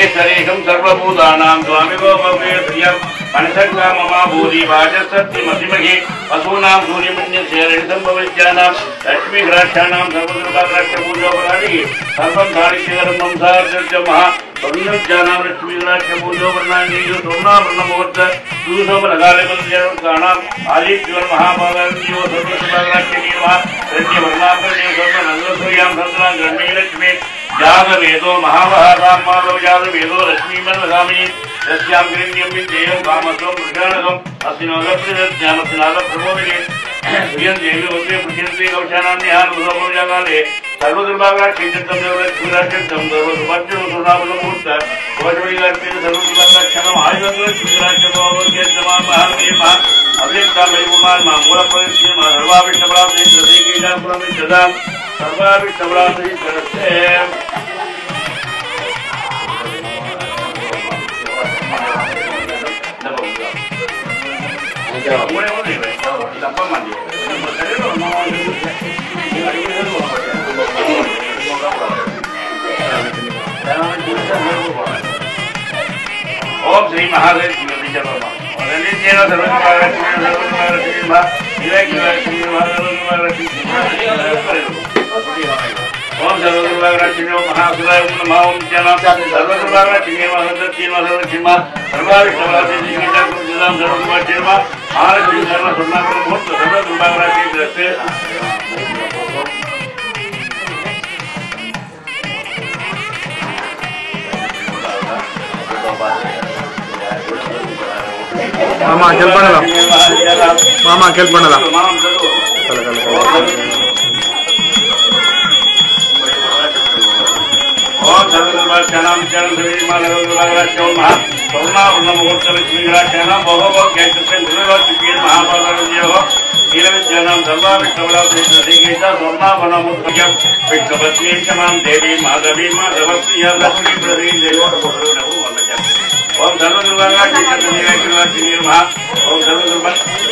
ईश्वरेशं सर्वभूतानां स्वामिको भवे प्रियं मनसक्का ममा भूरि वाचसत्यमसिमहि पशूनां सूर्यमन्यस्य ऋणसम्भविष्यानां लक्ष्मीग्राक्षाणां सर्वदुर्गाग्राक्षपूजोपराणि सर्वं धारिष्यधर्मं सार्जर्जमः स्वन्दज्जानां लक्ष्मीग्राक्षपूजोपराणि सोमनाभरणमुहूर्त दूसोपनकालबलजनकानाम् आदित्यवर् महाभागान्यो सर्वदुर्गाग्राक्षनीर्मः रज्ञवर्णाभरणे स्वर्णनन्दसूर्यां सन्तनां गण्ये लक्ष्मी जातवेदो महाभागां माधव जातवेदो लक्ष्मीमन्वगामिनी यस्यां गिरिण्यं विद्येयं कामस्वं वृषाणकम् अस्मिनादप्रमोदिनी प्रियं देवी वन्दे पुष्यन्ते कवचानां निहारकाले सर्वदुर्भागाक्षेत्रं देवलक्ष्मीराक्षं सर्वदुर्भाग्यं सुनाममुहूर्त कोशवैगार्तेन सर्वदुर्भागाक्षणम् आयुर्वेदक्षिराक्षमामहादेवः अव्यक्तामयिपुमान् मूलप्रदेशे सर्वाभिष्टप्राप्ते प्रतीकीजापुरमिच्छदां सर्वाभिष्टप्राप्ते करस्ते ओम श्री महादेव ओम सर्वदुर्भाग्राक्षिणे महाशिवाय नमः ओम जनां सर्वदुर्भाग्राक्षिणे महादत्तीर्मा सर्वाभिष्टप्राप्तिं सर्वदुर्भाग्यर्मा महालक्ष्मी सर्वसुन्नामुहूर्त सर्वदुर्भाग्राक्षिणे मामा हेल्प பண்ணல मामा हेल्प பண்ணல ओम सर्वदुर्भाग्यानां चरणश्रीमालगुरुभागराक्षो महा सोमनाभरणमुहूर्त लक्ष्मीग्राक्षाणां भोगभोग्यैकस्य गुरुवाक्येन महाभागरज्योः नीलविद्यानां सर्वाभिष्टप्राप्तिं प्रतीकीता सोमनाभरणमुहूर्तयं विष्णुपत्नीं च मां देवीं माधवीं माधवप्रियां लक्ष्मीं प्रतीदेवो ओम सर्वदुर्भाग्राक्षिणे महा ओम सर्वदुर्भाग्य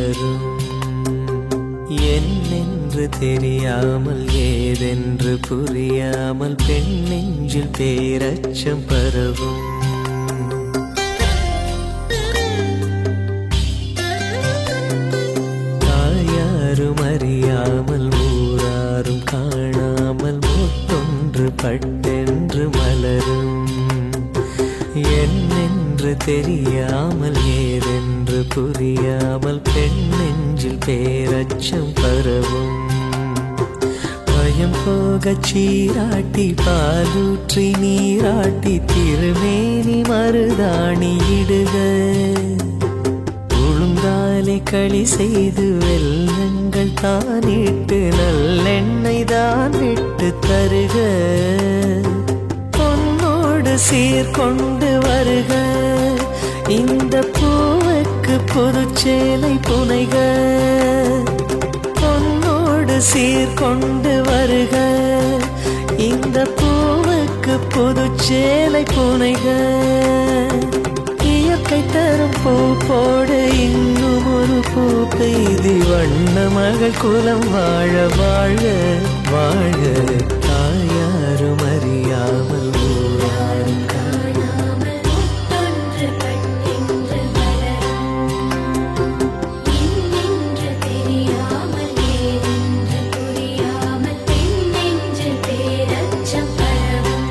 மலரும். என்னென்று தெரியாமல் ஏதென்று புரியாமல் பெண் நெஞ்சில் பேரச்சம் பரவும். தாயாரும் அறியாமல் ஊராரும் காணாமல் முத்தொன்று பட்டென்று மலரும். என்னென்று தெரியாமல் ஏதென்று புரியாமல் பெண் நெஞ்சில் பேரச்சம் பரவும். பயம் போகச் சீராட்டி பாலூற்றி நீராட்டி திருமேனி மருதாணி இடுக. உளுந்தாலே களி செய்து வெல்லங்கள் தானிட்டு நல்லெண்ணெய் தான் விட்டு தருக. சீர்கொண்டு வருக இந்த பூவுக்கு புதுச்சேலை புனைக. பொன்னோடு சீர்கொண்டு வருக இந்த பூவுக்கு புதுச்சேலை புனைக. இயற்கை தரும் பூ போடு இன்னும் ஒரு பூ பெய்தி வண்ண மகள் குலம் வாழ வாழ வாழ. தாயாரும் அறியாமல் ஊராரும் காணாமல் முத்தொன்று பட்டென்று மலரும். என்னென்று தெரியாமல் ஏதென்று புரியாமல் பெண் நெஞ்சில் பேரச்சம் பரவும்.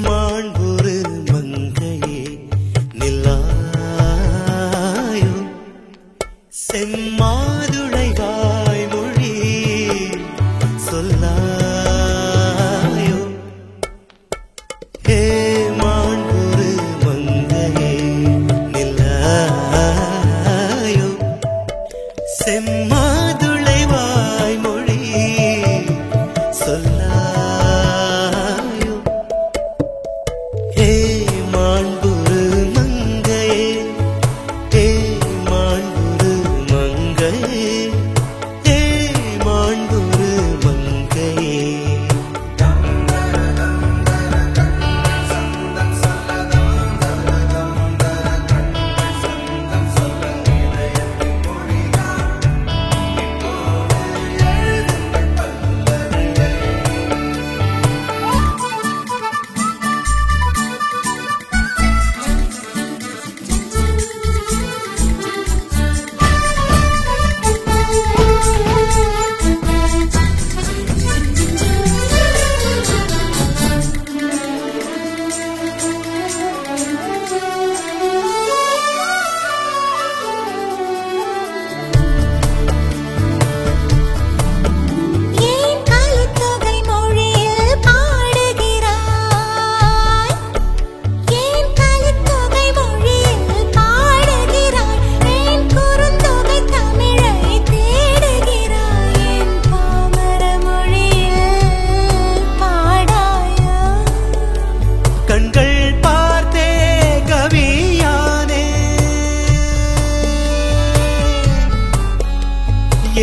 மாண்புரு மங்கையே நில்லாயோ செம்மாதுளை வாய்மொழி சொல்லாயோ. ஹே மாண்புரு மங்கையே நில்லாயோ செம்மாதுளை வாய்மொழி சொல்லாயோ. ஹே மாண்புரு மங்கையே ஹே மாண்புரு மங்கையே ஹே மாண்புரு மங்கையே.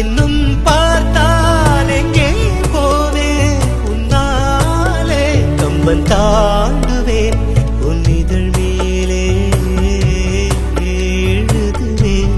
இன்னும் பார்த்தால் எங்கே போவேன் உன்னாலே கம்பன் தாண்டுவேன் உன் இதழ் மேலே எழுதுவேன்.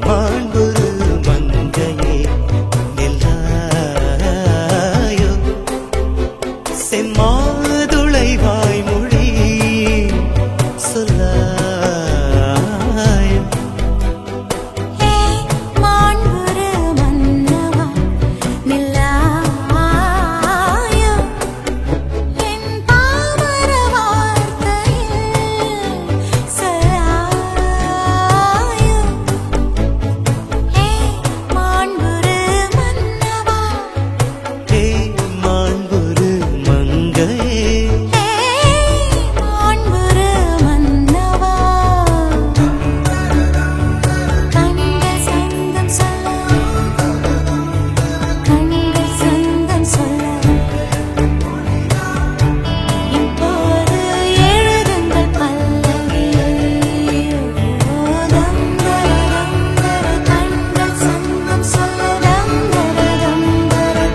மாண்புரு மங்கையே எல்லாயோ செம்மாதுளை வாய்மொழி சொல்லாயோ மாண்புரு மன்னவா நில்லாயோ என் பாமர வார்த்தையில் சொல்லாயோ மாண்புரு மன்னவா மாண்புரு மங்கையே மாண்புரு மன்னவா கண்கள் சந்தம் சொல்ல கண்கள் சந்தம் சொல்ல இப்போது எழுதுங்கள் பல்லவி கண்கள் சந்தம் சொல்ல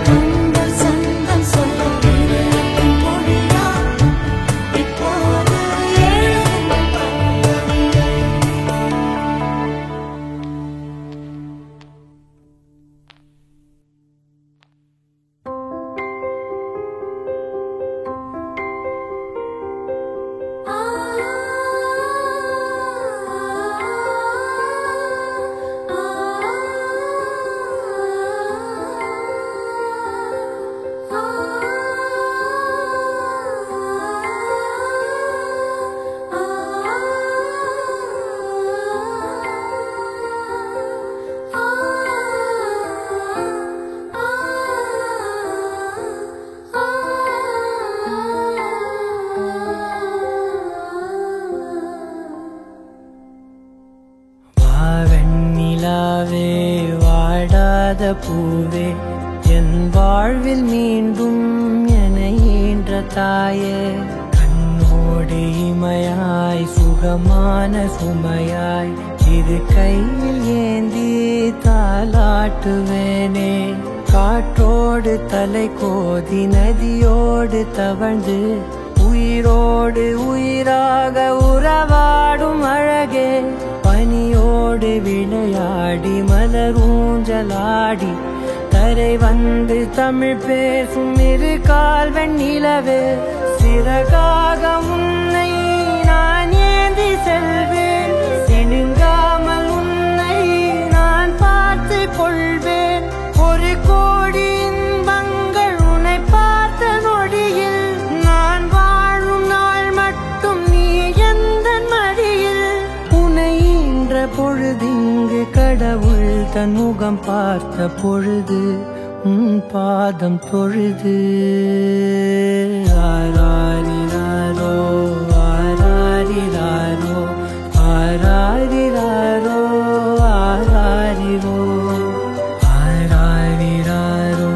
கண்கள் சந்தம் சொல்ல மொழியா இப்போது எழுதுங்கள் பல்லவி வாவெண்ணிலாவே வாடாத பூவே என் வாழ்வில் மீண்டும் என ஈன்ற தாயே கண்ணோடு இமையாய் சுகமான சுமையாய் இது கையில் ஏந்தி தாலாட்டுவேனே காற்றோடு தலை கோதி நதியோடு தவழ்ந்து உயிரோடு உயிராக உறவாடும் அழகே பனியோடு விளையாடி மலரூஞ்சலாடி கரை வந்து தமிழ் பேசும் இரு கால் வெண்ணிலவே சிறகாக உன்னை நான் ஏந்தி செல்வேன் சினுங்காமல் உன்னை நான் பார்த்து கொள்வேன் ஒரு கோடி இன்பங்கள் உன்னை பார்த்த நொடியில் நான் வாழும் நாள் மட்டும் நீ எந்த மடியில் உன்னை ஈன்ற பொழுதிங்கு கடவுள் தன் முகம் பார்த்த பொழுது உன் பாதம் தொழுது ஆராரிராரோ ஆராரிராரோ ஆராரிராரோ ஆராரிரோ ஆராரிராரோ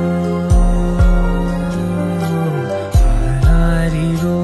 ஆராரிரோ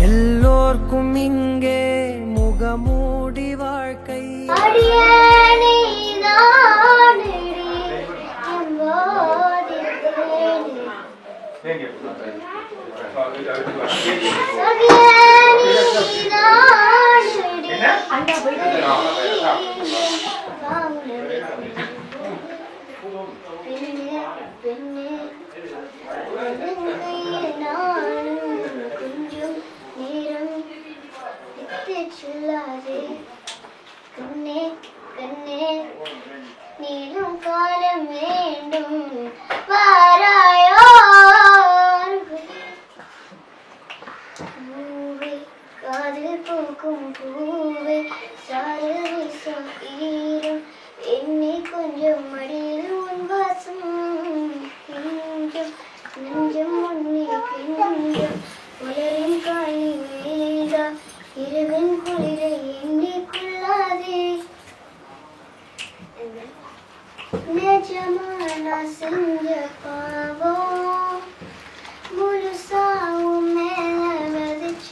எல்லோர்க்கும் இங்கே முகமூடி வாழ்க்கை அடியானை நானடி எம்போதித்தேனே கொஞ்சம் நேரம் சொல்லாதே கண்ணே கண்ணே நீளும் காலம் வேண்டும் வாராயோ பூவே காதில் பூக்கும் பூவே கொஞ்சம் உலரின் காணி வேண்டா இரவின் குளிரை எண்ணிக்கொள்ளாதே நிஜமா நான் செஞ்ச பாவம் முழுசாவும் மேல விதைச்ச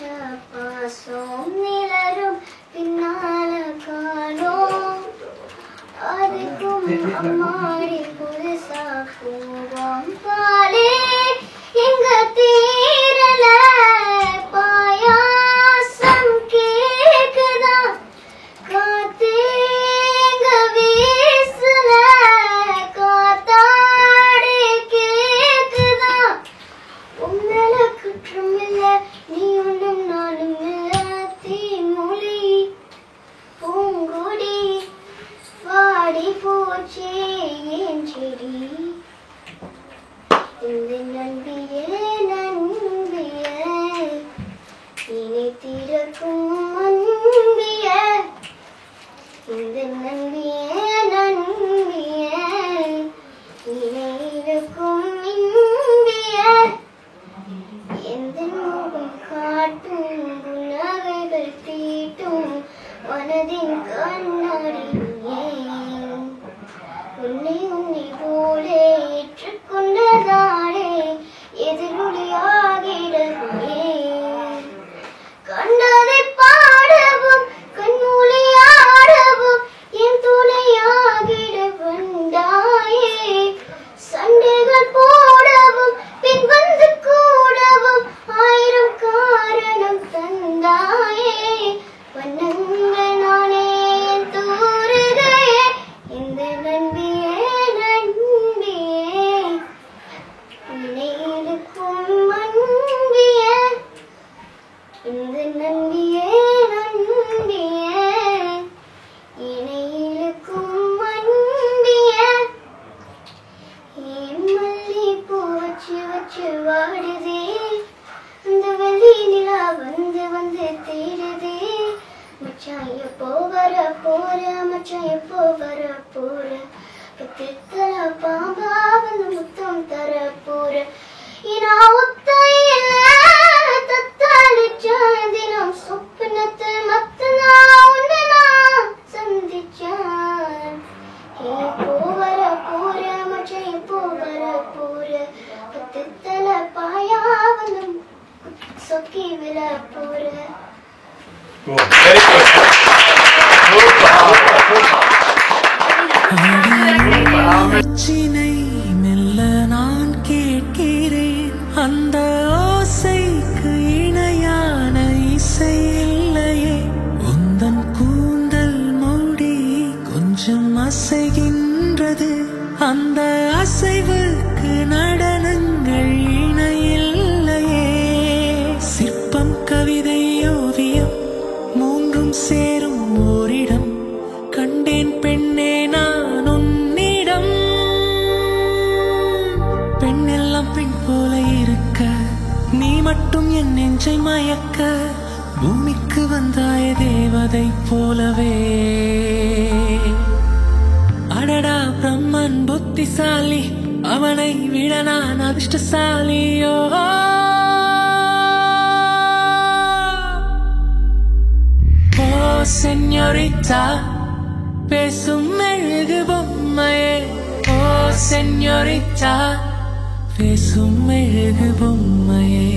பாசம் நிலரும் பின்னால காணோம் அதுக்கும் அம்மாடி புதுசா போவோம் பாலே எங்க தீரல பாயாசம் கேக்குதா காத்தேங்க வீசல காத்தாடி கேக்குதா உன்னல குற்றம் இல்ல நீ ஒன்றும் நானும் இல்ல தீமொழி பூங்கொடி வாடி போச்சே ஏன் செடி இந்த நம்பியே இனி திறக்கும் அன்பிய இந்த நம்பியே இனி இருக்கும் இன்பிய எந்த முகம் காட்டும் குணவைகள் தீட்டும் மனதின் கண்ணாடியே உன்னை போலே ஏற்றுக்கொண்டதானே எதிரொலியாகிடவே கண்டதை பாடவும் கண்மூலியாடவும் என் துணையாகிட வந்தாயே சண்டைகள் போடவும் பின் வந்து கூடவும் ஆயிரம் காரணம் தந்தாயே வண்ணங்கள் நானே என் தூருகையே இந்த நன்பியே நினைக்கும் அன்பியே இந்த நன்பியே இணையிலுக்கும் அன்பியே என் மல்லி பூ வச்சு வாடுதே அந்த வெள்ளி நிலா வந்து தேடுதே மச்சான் எப்போ வர போற மச்சான் எப்போ வர போற பத்திரத்துல பாம்பா வந்து முத்தம் தர போற இனா ஒத்தையில தத்தாளிச்சான் தினம் சொப்பனத்தில் மத்தனா உன்னை நான் சந்திச்சான் எப்போ வர போற மச்சான் எப்போ வர போற பத்திரத்துல பாயா வந்து சொக்கி விழ போற சினை மெல்ல நான் கேட்கிறேன் அந்த ஓசைக்கு இணையான இசை இல்லையே உந்தன் கூந்தல் மூடி கொஞ்சம் அசைகின்றது அந்த அசைவுக்கு நடனங்கள் இணையில்லையே சிற்பம் கவிதை ஓவியம் மூன்றும் சேரும் ஓரிடம் கண்டேன் பெண்ணே நான் உன்னிடம் பெண்ணெல்லாம் பெண் போல இருக்க நீ மட்டும் என் நெஞ்சை மயக்க பூமிக்கு வந்தாய தேவதை போலவே அடடா பிரம்மன் புத்திசாலி அவனை விட நான் அதிர்ஷ்டசாலியோ ஓ செஞோரிட்டா பேசும் மெழுகு பொம்மையே ஓ செஞோரிட்டா பேசும் மெழுகு பொம்மையே